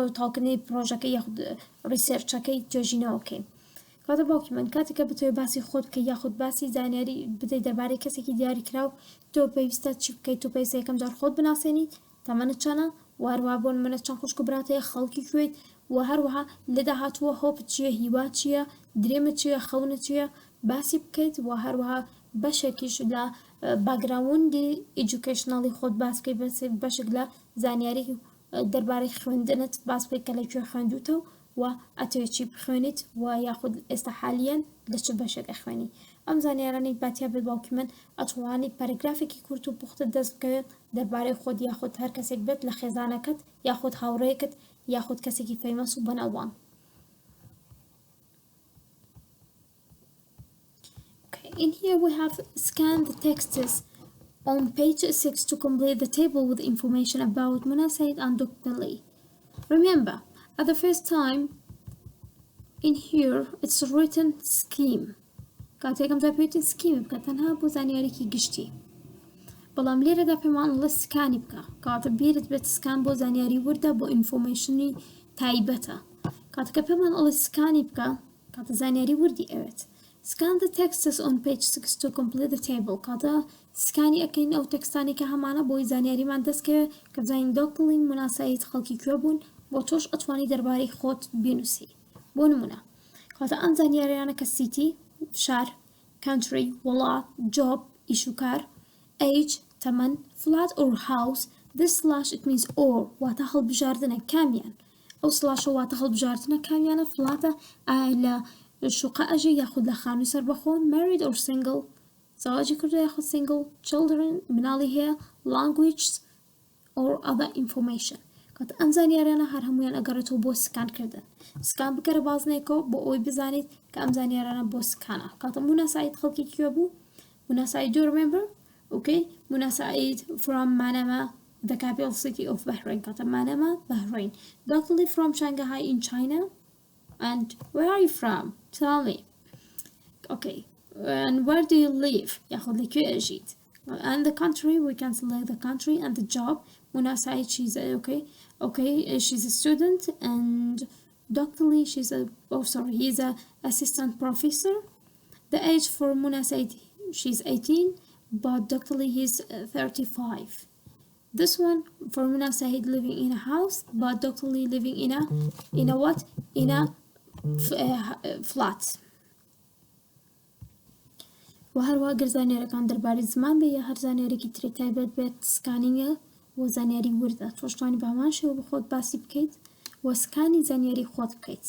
[SPEAKER 1] تاوكرني بروجكي ياخد ريسيرشكي توجيناوكي. كاتب باوكي من كاتك بتوي باسي خود كي ياخد باسي زانياري بدي درباري كسي كي دياري كراو تو بيستات شبكي تو بيسي كم جار خود بناسيني تمن چانا وهروابون من چان خوش كبراتي خلقي كويت وهروها لدهاتو هوب چيه هيوا چيه دريم چيه خونه چيه باسی بکەیت و هەروەها بەشێکیش لە باگراوندی ئیجوکیشناڵی خۆت باس بکەیت بەشێک لە زانیاری دەربارەی خوێندنت باس بکەیت کە لەکوێ خوێندووتەوە و ئەتەوێت چی بخوێنیت و یاخود ئێستا حالیان لە چ بەشێک ئەخوێنی. ئەم زانیارانەی باتیا بێت باوکی من ئەتوانیت پەرەگرافێکی کورت و پوختت دەست بکەوێت دەربارەی خۆت یاخود هەر کەسێک بێت لە خێزانەکەت یاخود هاوڕێیەکەت یاخود کەسێکی famous و بەناوبانگ. Okay, in here we have scan the texts on page 6 to complete the table with information about Muna Said and Dr. Lee. Remember, at the first time in here it's written scheme. کاتێکم جا پێوتین سکیم بکە تەنها بۆ زانیاریکی گشتی. بەڵام لێرەدا پێمان ئەڵێ سکانی بکە کاتە بیرت بێت سکان بۆ زانیاری وردە بۆ ئینفۆرمێشنی تایبەتە. کاتەکە پێمان ئەڵێ سکانی بکە کاتە زانیاری وردی ئەوێت. Scan the texts on page 6 to complete the table. کاتە سکانی ئەەکەین ئەو تەکستانی کە هەمانە بۆی زانیاریمان دەستکەوێت کە بزانین دۆکتڵین مناسایت خەڵکی کوێ بوون بۆ تۆش ئەتوانی دەربارەی خۆت بینووسی. بۆ نمونە کاتە ئەم زانیاریانە کە سیتی شار country وڵات job ئیشوکار age تەمەن flat or house this slash it means or واتە هەڵبژاردنە کامیان ئەو سلاشە واتە هەڵبژاردنە کامیانە فلاتە لە شوقە ئەژێ یاخود لە خانووی سەربەخۆ married or single زەواجی کردو یاخود single children مناڵی هەیە languages or other information. کات ئەم زانیاریانە هەر هەمویان ئەگەڕێتەوە بۆ سکان کردن. سکان بکەرە بازنێکەوە بۆ ئەوی بزانیت کە ئەم زانیاریانە بۆ سکانە. کاتە مونا سعید خەڵکی کوێ بوو؟ مونا سعید do you remember? Okay, مونا سعید from Manama, the capital city of Bahrain. کاتە Manama, Bahrain. Dr. Lee from Shanghai in China. And where are you from? Tell me. Okay, and where do you live? ياخذ لك أجيت. And the country, we can select the country and the job. Muna Said, she's she's a student, and Dr. Lee, he's a assistant professor. The age for Muna Said, she's 18, but Dr. Lee, he's 35. This one for Muna Said living in a house, but Dr. Lee living in a what? In a flat. و هەروە گەر زانیاریەکان دەربارەی زمان بێ یا هەر زانیاریێکی تری تایبەت بێت سکانینگە بۆ زانیاری وردە تۆشتوانی بامان شێوە بە خۆت باسی بکەیت و سکانی زانیاری خۆت بکەیت.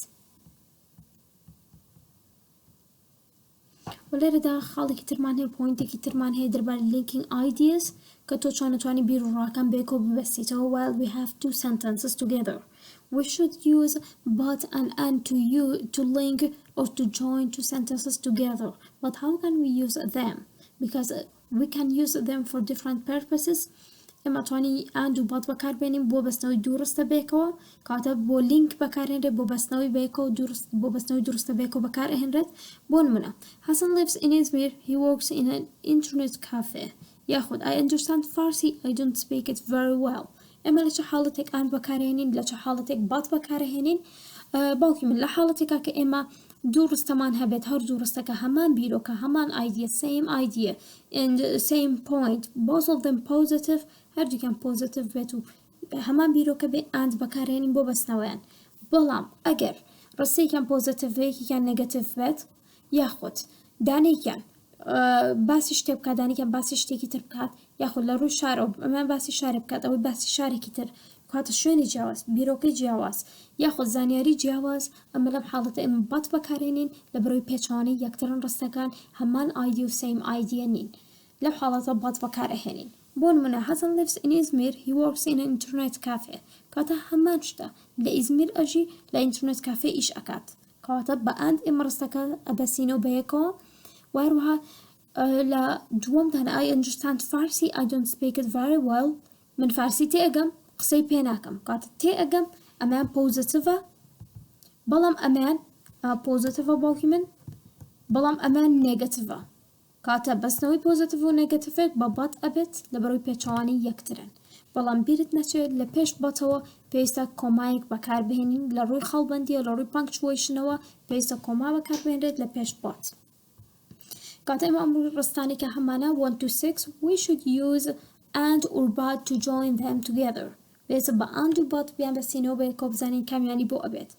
[SPEAKER 1] و لێرەدا خاڵێکی ترمان هەیە پۆینتێکی ترمان هەیە دەربارەی linking ideas کە تۆ چۆن نەتوانی بیر و ڕاکان بێکەوە ببەستیتەوە while we have two sentences together. We should use but and to link or to join two sentences together. But how can we use them? Because we can use them for different purposes. ئێمە توانی and و but بەکاربێنین بۆ بەستنەوەی دوورستە بێکەوە کاتە بۆ لینک بەکارهێنرێت بۆ بەستنەوەی بێکەوە بۆ بەستنەوەی درستە بێکەوە بەکارهێنرێت. بۆ نمونە Hassan lives in Izmir. He works in an internet cafe. ياخد I understand Farsi. I don't speak it very well. ئێمە لە چه حاڵەتێک and بەکارهێنین لە چه حاڵەتێک but بەکارهێنین باوکی من لە حاڵەتێکا کە ئێمە دوو ڕستەمان هەبێت هەر دوو ڕستەکە هەمان بیرۆکە هەمان idea same idea and same point both of them positive هەردووکیان positive بێت و هەمان بیرۆکە بێ and بەکارهێنین بۆ بەستنەوەیان. بەڵام ئەگەر ڕستێکیان positive یەکێکیان negative بێت یاخود دانێکیان باسی شتێ بکات دانێکیان باسی شتێکی تر بکات یاخود لە ڕووی شارەوە ئەمان باسی شارێ بکات ئەوەی باسی شارێکی تر کاتە شوێنی جیاواز بیرۆکەی جیاواز یاخود زانیاری جیاواز ئەمە لەم حاڵەتە ئێمە بەت بەکارهێنین لە بەرەوەی پێچوانەی یەکترن ڕستەکان هەمان ئایدیا و سیم ئایدیا نین لەم حاڵەتە بەت بەکارەهێنین. بۆ نمونە Hassan lives in Izmir. He works in an internet cafe. کاتە هەمان شتە لە ئیزمیر ئەژی لە ئینترنێت کافێ ئیش ئەکات کاتە بە and ئێمە ڕستەکە ئەبەسینەوە بەیەکەوە. وهروها لە دووەمدان I understand Farsi. I don't speak it very well. من فارسی تێئەگەم قسەی پێ ناکەم کاتە تێئەگەم ئەمان پۆزیتیڤە بەڵام ئەمان پۆزیتیڤە باوکی من بەڵام ئەمان نێگەتیڤە کاتە بەستنەوەی پۆزیتیڤ و نێگەتیڤێک بە بەت ئەبێت لە بەرەوەی پێچەوانی یەکترن. بەڵام بیرت نەچێت لە پێش بەتەوە پێویستە کۆمایەک بەکاربهێنین لە ڕووی خەڵبەندیە لە ڕووی پانکچوێشنەوە پێویستە کۆما بەکاربهێنرێت لە پێش بەت. کاتە ئێمە ئەم ڕستانێکە هەمانە 1 to 6 we should use and or but to join them together. پێویستە بە and و but بیان بەستینەوە بەیەکەوە بزانین کامیانی بۆ ئەبێت.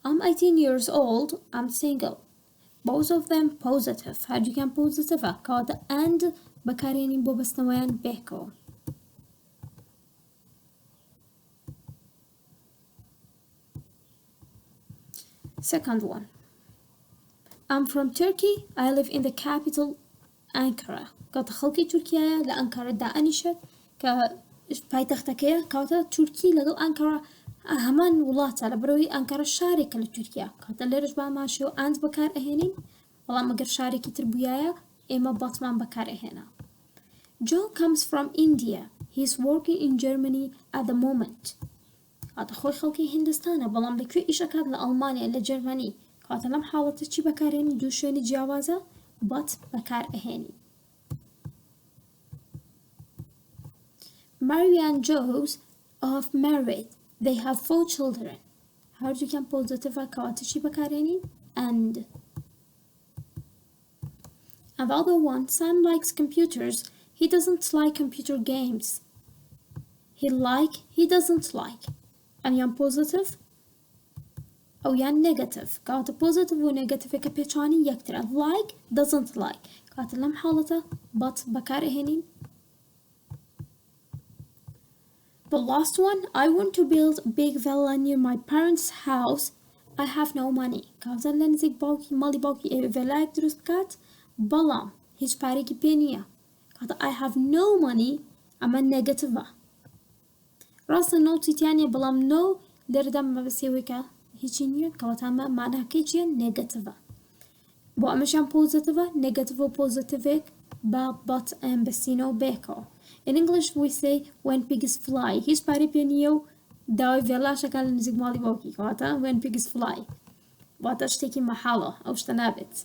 [SPEAKER 1] I'm 18 years old. I'm single. Both of them positive. هەردووکیان پۆزیتیڤە کاتە and بەکارهێنین بۆ بەستنەوەیان بێکەوە. Second one. I'm from Turkey. I live in the capital Ankara. کاتە خەڵکی تورکیایە لە ئەنکارە دائەنیشێت کە پایتەختەکەیە کاتە تورکی لەگەڵ ئەنکارە هەمان وڵاتە لە بەرەوەی ئەنکارە شارێکە لە تورکیا کاتە لێرەش باماشی و ئەند بەکار ئەهێنین بەڵام ئەگەر شارێکی تر بووایە ئێمە بەتمان بەکار ئەهێنا. Joe comes from India. He's working in Germany at the moment. کاتە خۆی خەڵکی هیندستانە بەڵام لەکوێ ئیشەکات لە ئەڵمانیا لە جەرمەنی کاتە لەم حاڵەتە چی بەکارهێنی دوو شوێنی جیاوازە بەت بەکار ئەهێنی. Mary and Joe's are married. They have 4 children. هەردووکیان پۆزیتیڤە کەواتە چی بەکارهێنین and. And the other one, Sam likes computers. He doesn't like computer games. He doesn't like. And yan positive أو yan negative. كانت positive و negative كبيتشاني يكتر. Like doesn't like. كانت لم حالته but بكار هنين. The last one, I want to build a big villa near my parents' house. I have no money. كانت لنزيك باوكي مالي باوكي فيلا درست كات بلام هیچ پارێکی پێ نییە کاتە I have no money ئەمە نێگەتیڤە ڕاستە نۆتیتیانە بەڵام نۆ لێرەدا مەبەستیەوەیکە هیچی نییە کەواتە ماناکەی چیە نێگەتیڤە بۆ ئەمەشیان پۆزیتیڤە نێگەتیڤ و پۆزیتیڤێک بە بەت ئەم بەستینەوە بێکەوە. In English we say when pigs fly هیچ پارەی پێ نییە و داوای ڤێلاشەکان لە نزیک ماڵی باوکی کەواتە when pigs fly واتە شتێکی مەحاڵە ئەو شتە نابێت.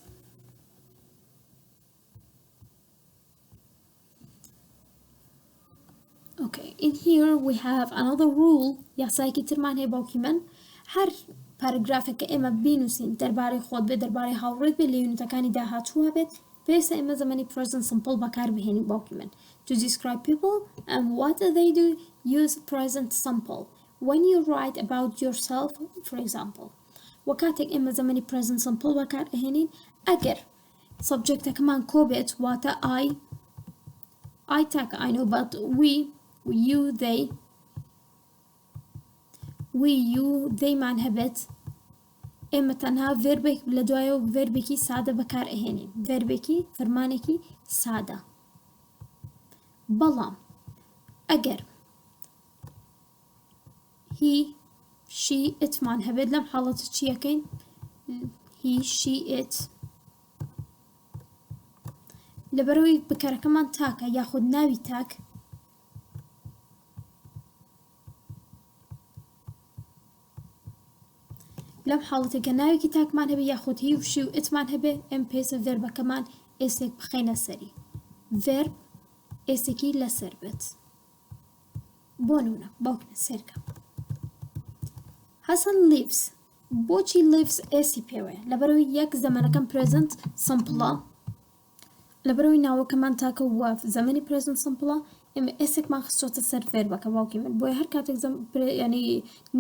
[SPEAKER 1] Okay, in here we have another rule. یاسایەکی ترمان هەیە باوکی من هەر پاراگرافێکە ئێمە بینووسین دەربارەی خۆت بێت دەربارەی هاوڕێت بێت لە یونیتەکانی داهاتووە بێت پێویستە ئێمە زەمانی present simple بەکار بهێنین باوکی من. To describe people and what they do, use present simple. When you write about yourself, for example. وەکاتێک ئێمە زەمانی present simple بەکار ئەهێنین ئەگەر subjectەکەمان کۆ بێت واتە I تاکە I know but you they مان هەبێت ئێمە تەنها ڤێربێک لە دوایەوە ڤێربێکی سادە بەکار ئەهێنین ڤێربێکی فەرمانێکی سادە بەڵام ئەگەر he she it مان هەبێت لەم حاڵەتە چیەکەین he she it لەبەرەوەی بکارەکەمان تاکە یاخود ناوی تاک لەم حاڵەتێکە ناوێکی تاکمان هەبێ یاخود هی و شی و ئتمان هەبێ ئەم پێویستە ڤێربەکەمان ئێستێک بخەینە سەری ڤێرب ئێستێکی لەسەر بێت بۆ نمونە باوکمە سێرکە حەسەن lives بۆچی lives ئێسی پێوەیە لەبەرەوەی یەک زەمانەکەم present simple لەبەرەوەی ناوەکەمان تاکە وە زەمانی present simple ئێمە ئێسێکمان خستۆتە سەر ڤێربەکە باوکی من بۆیە هەر کاتێک ینی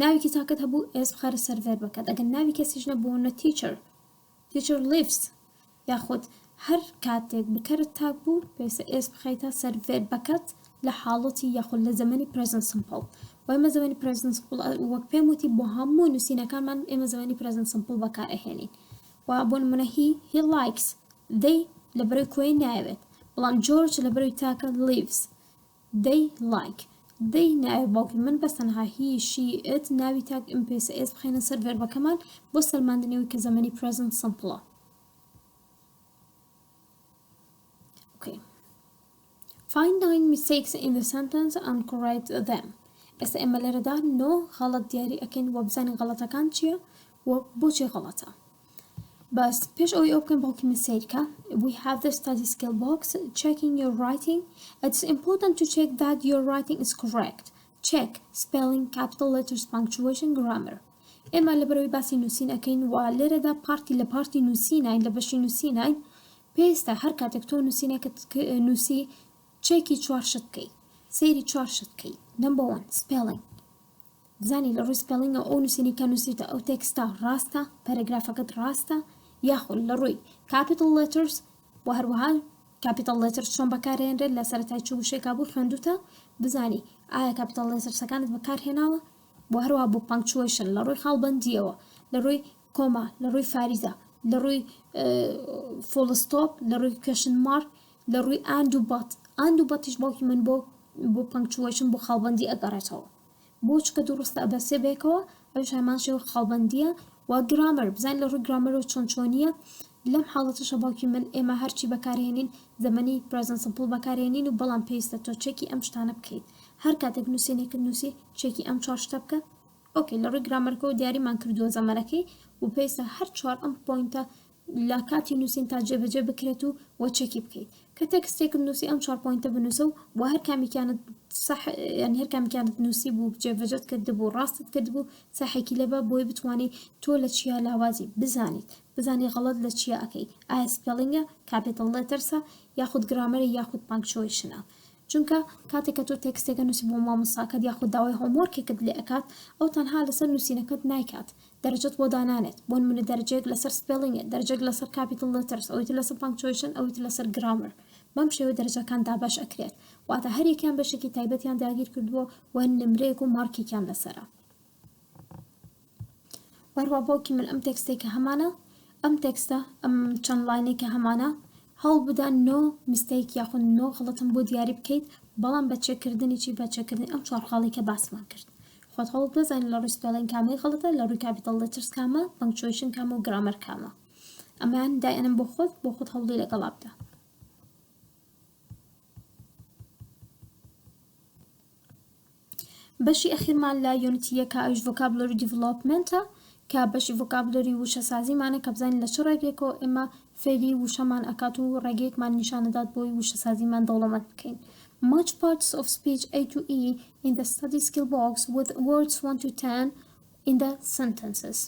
[SPEAKER 1] ناوێکی تاکەت هەبوو ئێس بخارە سەر ڤێربەکەت ئەگەر ناوی کەسیش نەبوونە teacher lives یاخود هەر کاتێک بکەرت تاک بوو پێویستە ئێس بخەیتە سەر ڤێربەکەت لە حاڵەتی یاخود لە زەمانی present simple و ئێمە زەمانی present simple وەک پێم وتی بۆ هەموو نووسینەکانمان ئێمە زەمانی present simple بەکار ئەهێنین و بۆ نمونە he likes they لەبەرەوەی کۆی نایەوێت بەڵام جۆرج لەبەرەوەی تاکە lives they like they ناوی باوکی من بەس تەنها he she it ناوی تاک ئێمە پێویستە ئێس بخەینە سەر ڤێربەکەمان بۆ سەلماندنەوەی کە زەمانی present simple. Okay. Find 9 mistakes in the sentence and correct them. ئێستا ئێمە لێرەدا 9 غەڵەت دیاری ئەکەین وە بزانین غەڵەتەکان چییە و بۆچی غەڵەتە. بس پیش ئەوەی ئەو بکەم باوکی من سیرکە we have the study skill box checking your writing. It's important to check that your writing is correct. Check spelling, capital letters, punctuation, grammar. ئێمە لەبەرەوەی باسی نووسین ئەەکەین و لێرەدا پارتی لە پارتی نووسینین لە بەشی نووسینین پێویستە هەر کاتێک تۆ نووسینەکەت نووسی چێکی 4 شت بکەی سەیری 4 شت بکەی. Number 1 spelling بزانی لە ڕووی spelling ئەو نووسینی کە نووسیتە ئەو تێکستە ڕاستە پەرەگرافەکەت ڕاستە یاخود لە ڕووی capital letters و هەروەها capital letters چۆن بەکارهێنرێت لە سەرەتای چ وشێکا بوو خوێندوتە بزانی ئایا capital lettersەکانت بەکارهێناوە بۆ هەروەها بۆ punctuation لە ڕووی خاڵبەندیەوە لە ڕووی کۆما لە ڕووی فاریزە لە ڕووی full stop لە ڕووی question mark لە ڕووی and و but and و butیش باوکی من بۆ punctuation بۆ خاڵبەندی ئەگەڕێتەوە بۆ چکە دوڕستە ئەبەسێ بێکەوە ئەوش هەمان شێوە خاڵبەندیە و گرامەر بزانین لە ڕووی گرامەرەوە چۆنیە لەم حاڵەتەشە باوکی من ئێمە هەرچی بەکارهێنین زەمەنی پرەزەنت سیمپڵ بەکارهێنین و بەڵام پێویستە تۆ چێکی ئەم شتانە بکەیت هەر کاتێک نووسینێکت نووسی چێکی ئەم چوار شتە بکە ئۆکێ لە ڕووی گرامەرەکەەوە دیاریمان کردووە زەمەرەکەی و پێویستە هەر چوار ئەم پۆینتە لە کاتی نووسین تا جێبەجێ بکرێت و وە چێکی بکەیت کە تێکستێکت نووسی ئەم چوار پۆینتە بنووسە و هەر کامیکیانت صح یعنی هەر کامیکیانت نووسی بوو جێبەجێت کردبوو ڕاستت کردبوو ساحێکی لەبە بۆی بتوانیت تۆ لە چیا لاوازی بزانی غەڵەت لە چیا ئەەکەی ئایا سپێلینگە کاپیتەڵ لێتەرسە یاخود گرامەرە یاخود پانکچویشنە چونکە کاتێک کە تۆ تێکستێکە نووسی بۆ مامۆستاکەت یاخود داوای هۆموۆرکێکت لێ ئەکات ئەو تەنها لەسەر نووسینەکەت نایکات دەرەجەت بۆ دانانێت بۆ نمونە دەرەجەیەک لەسەر سپێلینگە دەرەجەیەک لەسەر کاپیتەڵ لێتەرس ئەویتر لەسەر پانکچویشن ئەویتر لەسەر گرامەر بەم شێوە دەرەجەکان دابەش ئەکرێت واتە هەریەکیان بەشێکی تایبەتیان داگیر کردووە و نمرەیەک و مارکێکیان لەسەرە وەروە باوکی من ئەم تێکستێکە هەمانە ئەم تێکستە ئەم چەند لاینێکە هەمانە هەڵ بدان نۆ میستەیک یاخود نۆ غەڵەتم بۆ دیاری بکەیت بەڵام بە چێکردنی چی بە چێکردنی ئەم چوار خاڵێکە باسمان کرد خۆت هەڵ بزانین لە ڕووی سپێلینگ کامەی غەڵەتە لە ڕووی کاپیتەڵ لێترس کامە پانکچویشن کامە و گرامەر کامە ئەمان دائێنم بۆ خۆت هەڵی لەگەڵا بدە بەشی ئەخیرمان لە یونیتیەکە ئەوش ڤۆکابولەری دیڤلۆپمنتە کە بەشی ڤۆکابولەری وشە سازیمانە کە بزانین لە چ ڕێگەیەکەوە ئێمە فێری وشەمان ئەکات و ڕێگەیەکمان نیشانەدات بۆی وشە سازیمان دەوڵەمەند بکەین Match parts of speech A to E in the study skill box with words 1 to 10 in the sentences.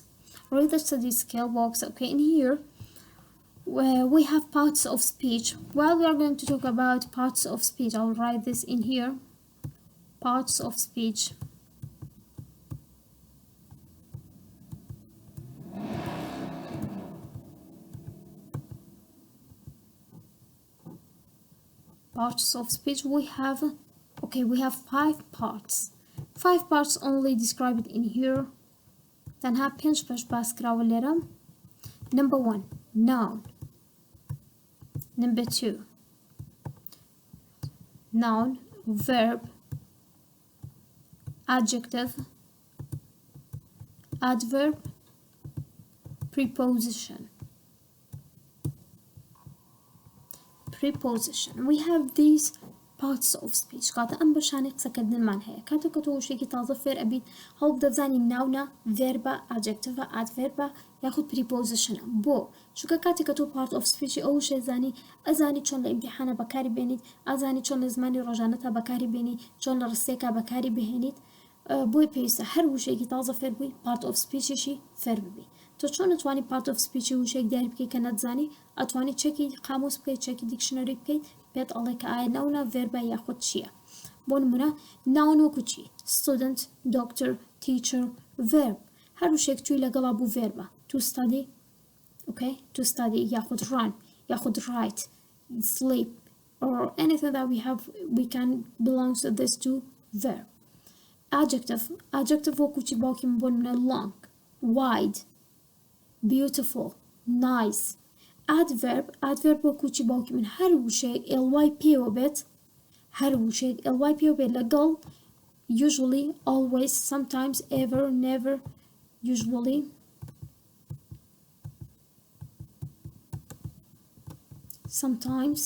[SPEAKER 1] Read the study skill box. Okay, in here we have parts of speech. Well, we are going to talk about parts of speech. I'll write this in here. Parts of speech. Parts of speech we have five parts only described in here تنها پنج باش باس کراوە لێرە number 1 noun number 2 noun verb adjective adverb preposition we have these parts of speech کاتە ئەم بەشانەی قسەکردنمان هەیە کاتێک کە تۆ وشێکی تازە فێر ئەبیت هەڵ دەبزانی ناونە ڤێربە ئادجەکتیڤە ئادڤێربە یاخود پریپۆزیشنە بۆ چونکە کاتێک کە تۆ پارت ئۆف سپیچی ئەو وشەی زانی ئەزانی چۆن لە ئیمتیحانە بەکاری بێنیت ئازانی چۆن لە زمانی ڕۆژانەتە بەکاری بێنی چۆن لە ڕستێکە بەکاری بهێنیت بۆی پێویستە هەر وشێکی تازە فێر بووی پارت ئۆف سپیچیشی فێر ببی تۆ چۆن نتوانی پارت ئۆف سپیچی وشێک دیاری بکەیت کە نەتزانی ئەتوانی چەکی قاموس بکەیت چەکی دیکشنەری بکەیت پێت ئەڵێ کە ئایا ناونە ڤێربە یاخود چییە بۆ نمونە ناون وەکو چی student doctor teacher verb هەر وشێک توی لەگەڵا بوو ڤێربە to study okay to study یاخود run یاخود write sleep or anything that we can belongs to this to verb adjective وەکو چی باوکی من بۆ نمونە long wide beautiful nice adverb وەکو چی باوکی من هەر وشەیەک ly پێوە بێت لەگەڵ usually always sometimes ever never usually sometimes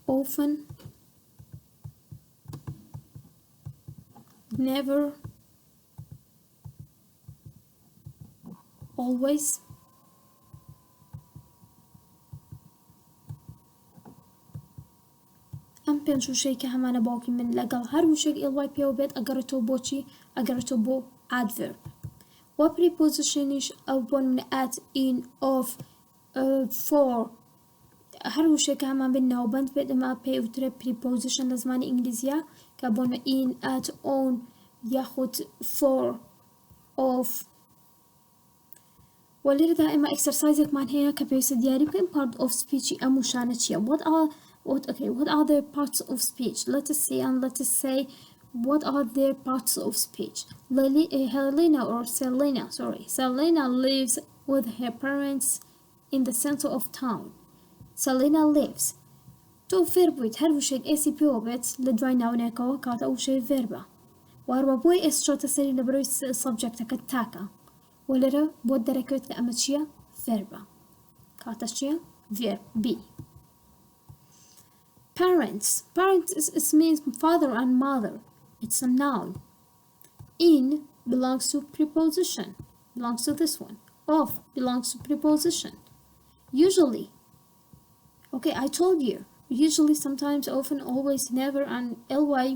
[SPEAKER 1] often never always ئەم پێنج وشەی کە هەمانە باوکی من لەگەڵ هەر وشێک ئێڵوای پێوە بێت ئەگەڕێتەوە بۆچی ئەگەڕێتەوە بۆ adverb و prepositionیش ئەو بۆ من at in of for هەر وشێک هەمان بێت ناوبەند بێت ئەمە پێوترە preposition لە زمانی ئینگلیزیە کە بۆ من in at on یاخود for of ولێرەدا ئێمە ئەکسەرسایزێکمان هەیە کە پێویستە دیاری بکەین part of speech ئەم وشانە چییە what are the parts of speech let us say what are their parts of speech Selena lives with her parents in the center of town Selena lives. تو فێر بوویت هەر وشێک ئێسی پێوە بێت لە دوای ناونێکەوە کاتە ئەو شەی فێربە وهروە بۆی ئێس چۆتە سەری لە بەرەوەی سەبجەکتەکە تاکە و لەرە بۆ دەرەکەوێت کە ئەمە چییە فێربە کاتە چییە verb B. Parents it means father and mother. It's a noun. In belongs to preposition, belongs to this one. Of belongs to preposition. Usually, okay, I told you. Usually, sometimes, often, always, never, and ly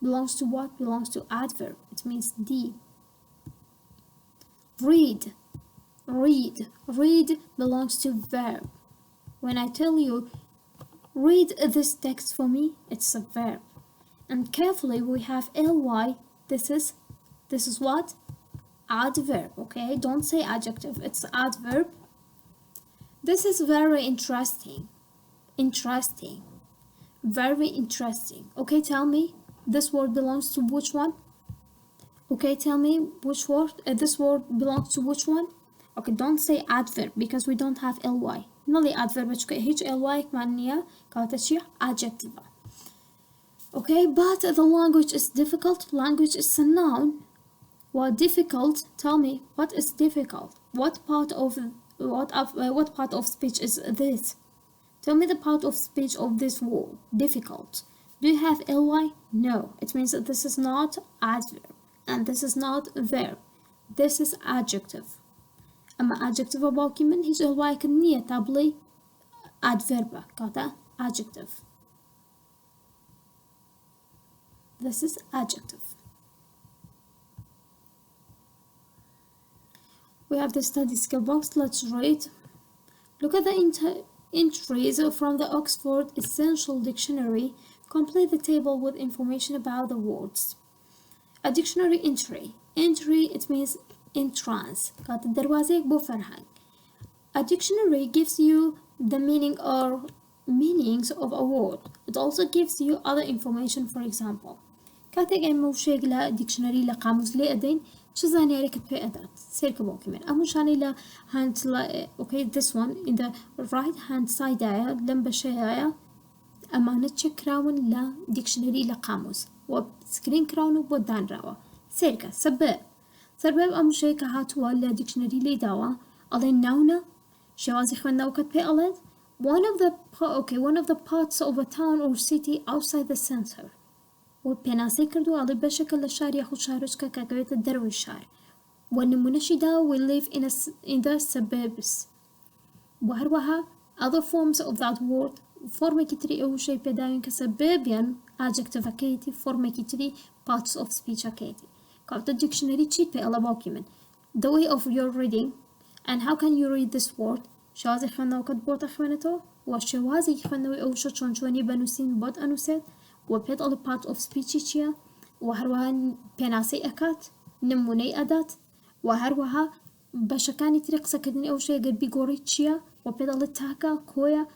[SPEAKER 1] belongs to what? Belongs to adverb. It means D. Read belongs to verb. When I tell you, read this text for me, it's a verb. And carefully, we have ly. This is what? Adverb, okay? Don't say adjective, it's adverb. This is very interesting. Very interesting. Okay, tell me, this word belongs to which one? Okay, tell me which word, this word belongs to which one? Okay, don't say adverb because we don't have ly. Nali adverb, which ly معنية كاتشي adjective. Okay, but the language is difficult. Language is a noun. What difficult? Tell me, what is difficult? What part of speech is this? Tell me the part of speech of this word. Difficult. Do you have ly? No. It means that this is not adverb and this is not verb. This is adjective. أما adjective باقي من هيج ly كنية تابلي adverb كاتا adjective. This is adjective. We have the study skill box. Let's read. Look at the entries from the Oxford Essential Dictionary. Complete the table with information about the words. A dictionary entry. Entry, it means entrance. كانت الدروازة بو فرهنگ. A dictionary gives you the meaning or meanings of a word. It also gives you other information, for example. كاتك أمو شيء لا dictionary لا قاموس لا أدين شو زاني عليك بأداة سيرك بوكيمن أمو شاني لا hand لا okay this one in the right hand side آية لم بشيء أمانة كراون لا dictionary لا قاموس وسكرين كراون وبودان راوا سيرك سبب أمو شيء كهاتوا لا dictionary لي داوا ألين ناونا شوازي خوان نوكت بألد one of the parts of a town or city outside the center. وبيناسي كردو على بشكل للشار ياخد شارجكا كاكويت الدروي الشار والنمونشي دا we live in the suburbs وهروها other forms of that word forma كتري أو شي بداين كسبابيان adjective أكيتي forma كتري parts of speech أكيتي كابتا dictionary تشيت بألا باكيمن the way of your reading and how can you read this word شوازي خوانو كتبورت أخوانتو وشوازي خوانو أو شو چونچوني بنوسين بود أنوسيت وبيت all part of speech چيا وهروها بيناسي أكات نموني أدات وهروها بشكاني طريق سكدني أو شيء قد بيقوري چيا وبيت all تاكا كويا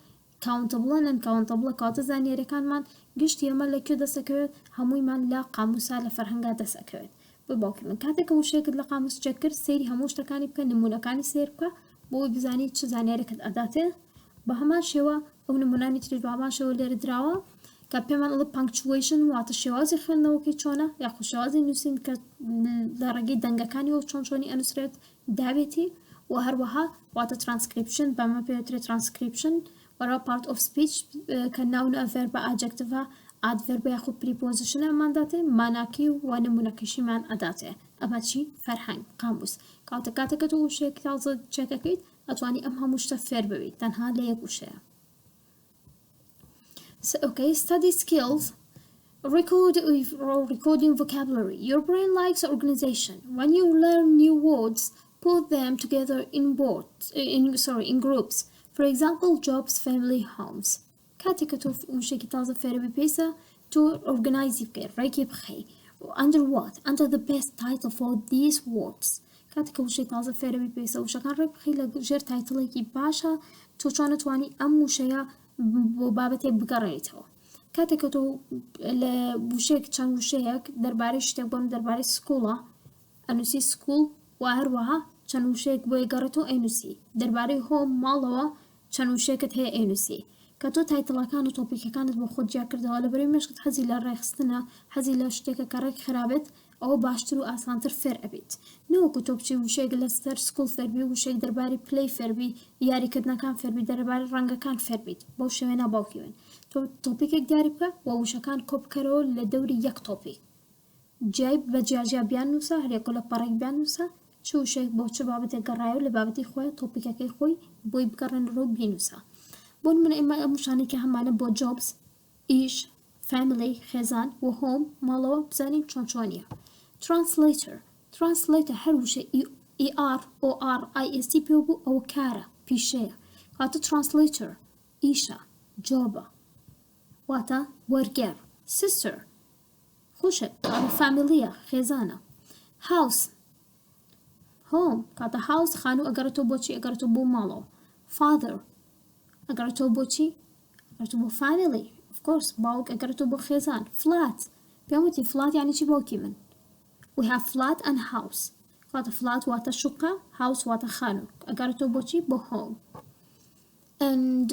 [SPEAKER 1] countable and uncountable كاتا زاني ريكان من قشت يمال لكيو دسكوت هموي من لا قاموسا لفرهنگا دسكوت بباكي من كاتك أو شيء قد لقاموس چكر سيري هموش تكاني بكا نمونا كاني سير بكا بو بزاني چه زاني ريكت أداته بهمان شوا أو نموناني تريد بهمان شوا لير دراوا كابيمان الله punctuation وعطا شوازي خلنا وكي چونا ياخو شوازي نوسين كدرجة دنگا كاني وچونچوني أنسرت دابتي وهروها وعطا transcription بما بيوتري transcription ورا part of speech كناون verb adjective adverb ياخو preposition من داته مناكي ونموناكيشي من أداته أما چي فرهنگ قاموس كاتا كتو شيء كتالزا چكاكيت أتواني أمها مشتفر ببي تنها ليك وشيء. So, okay, study skills. Recording vocabulary. Your brain likes organization. When you learn new words, put them together in groups. For example, jobs, family, homes. كاتكتوف وشي كتازة فيري بيسا to organize يبكي ريكي بخي. Under what? Under the best title for these words. كاتك وشي تازة فيري بيسا وشا كان ريك بخي لجير تايتل يكي باشا تواني أم وشيا بابتي بقريته كاتكتو لبوشيك كان وشيك درباري شتبون درباري سكولا أنوسي سكول وهروها كان وشيك بوي قريتو أنوسي درباري هوم مالوا چەند وشەیەکت هەیە ئێنووسی کە تۆ تایتڵەکان و تۆپیکەکانت بۆ خۆت جیا کردەوە لەبەرەوەی مەشقت حەزی لە ڕێخستنە حەزی لە شتێکە کە ڕێک خراپێت ئەوە باشتر و ئاسانتر فێر ئەبیت نەوەکو تۆ بچی وشەیەک لەسەر سکوڵ فێربی وشەیەک دەرباری پلەی فێربی یاریکردنەکان فێربی دەرباری ڕەنگەکان فێربیت بەو شێوێنە باوکی وێن تۆ تۆپیکێک دیاری بکە و وشەکان کۆبکەرەوە لە دەوری یەک تۆپیک جای بە جیاجیا بیان نووسە هەرێکۆ لە پەڕێک بیان نووسە چ وشەیەک بۆ چ بابەتێک گەڕایەوە لە بابەتی خۆی تۆپیکەکەی خۆی بۆی بگەڕێنەوە بینووسە بۆن من ئێمە ئەم شانێکی هەمانە بۆ جۆبس ئیش فامیلی خێزان و هۆم ماڵەوە بزانین چۆن چۆنیە ترانسلیتر هەر وشە ER OR IST پێ بوو ئەوە کارە پیشەیە کاتە ترانسلیتر ئیشە جۆبە واتە وەرگێڕ سیستر خوشک کاتە فامیلیە خێزانە هاوس هۆم کاتە هاوس خانوو ئەگەرێتەوە بۆچی ئەگەرێتەوە بۆ ماڵەوە فادر ئەگەرێتەوە بۆچی ئەگەرێتەوە بۆ فامیلی ئۆفکۆرس باوک ئەگەرێتەوە بۆ خێزان فلات پێم وتی فلات یانی چی باوکی من we have flat and house کاتە فلات واتە شوقە هاوس واتە خانوو ئەگەرێتەوە بۆچی بۆ هۆم and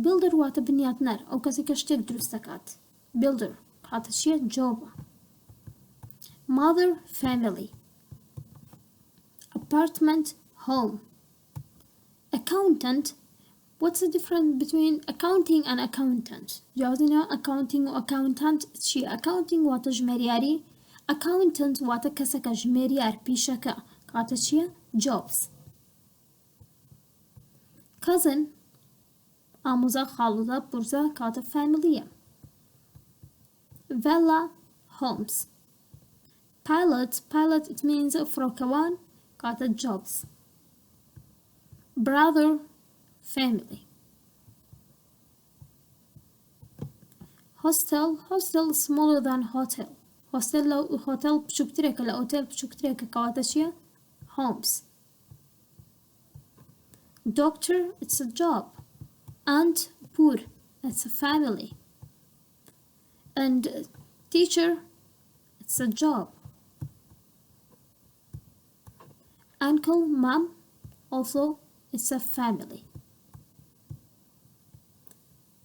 [SPEAKER 1] builder واتە بنیاتنەر ئەو کەسی کە شتێک دروست دەکات builder کاتە چیە جۆبە mother family apartment home accountant what's the difference between accounting and accountant جوازنا accounting و accountant چیە accounting واتە ژمێریاری accountant واتە کەسەکە ژمێریار پیشەکە کاتە چیە jobs cousin ئامۆزا خاڵوزە پورزە کاتە فامیلیە villa homes pilot it means فڕۆکەوان کاتە jobs brother family hostel smaller than hotel هۆتێل بچووکترێکە لە ئۆتێل بچووکترێکە کەواتە چیە homes doctor it's a job aunt poor it's a family and teacher it's a job uncle mom also it's a family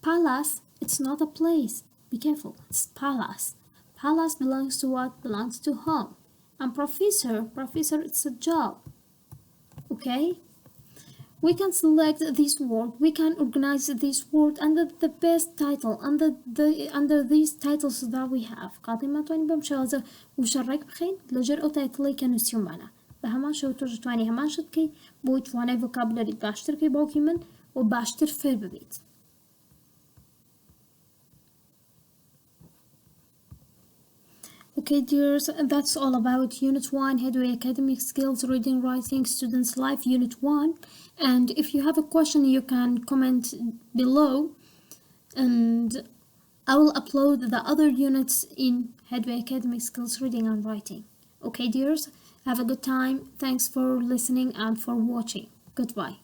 [SPEAKER 1] palace it's not a place be careful it's palace belongs to what belongs to home and professor it's a job okay we can select this word we can organize this word under the best title under these titles that we have قاطع ما تواني بمشاوزة وشارك بخين لجر أو تايتلي كانوا سيومانا بهمان شو تواني همان شد كي بو تواني vocabulary باشتر كي باوكي من وباشتر فير ببيت Okay dears, that's all about Unit 1 Headway Academic Skills Reading Writing Students Life Unit 1 and if you have a question you can comment below and I will upload the other units in Headway Academic Skills Reading and Writing. Okay dears, have a good time. Thanks for listening and for watching. Goodbye.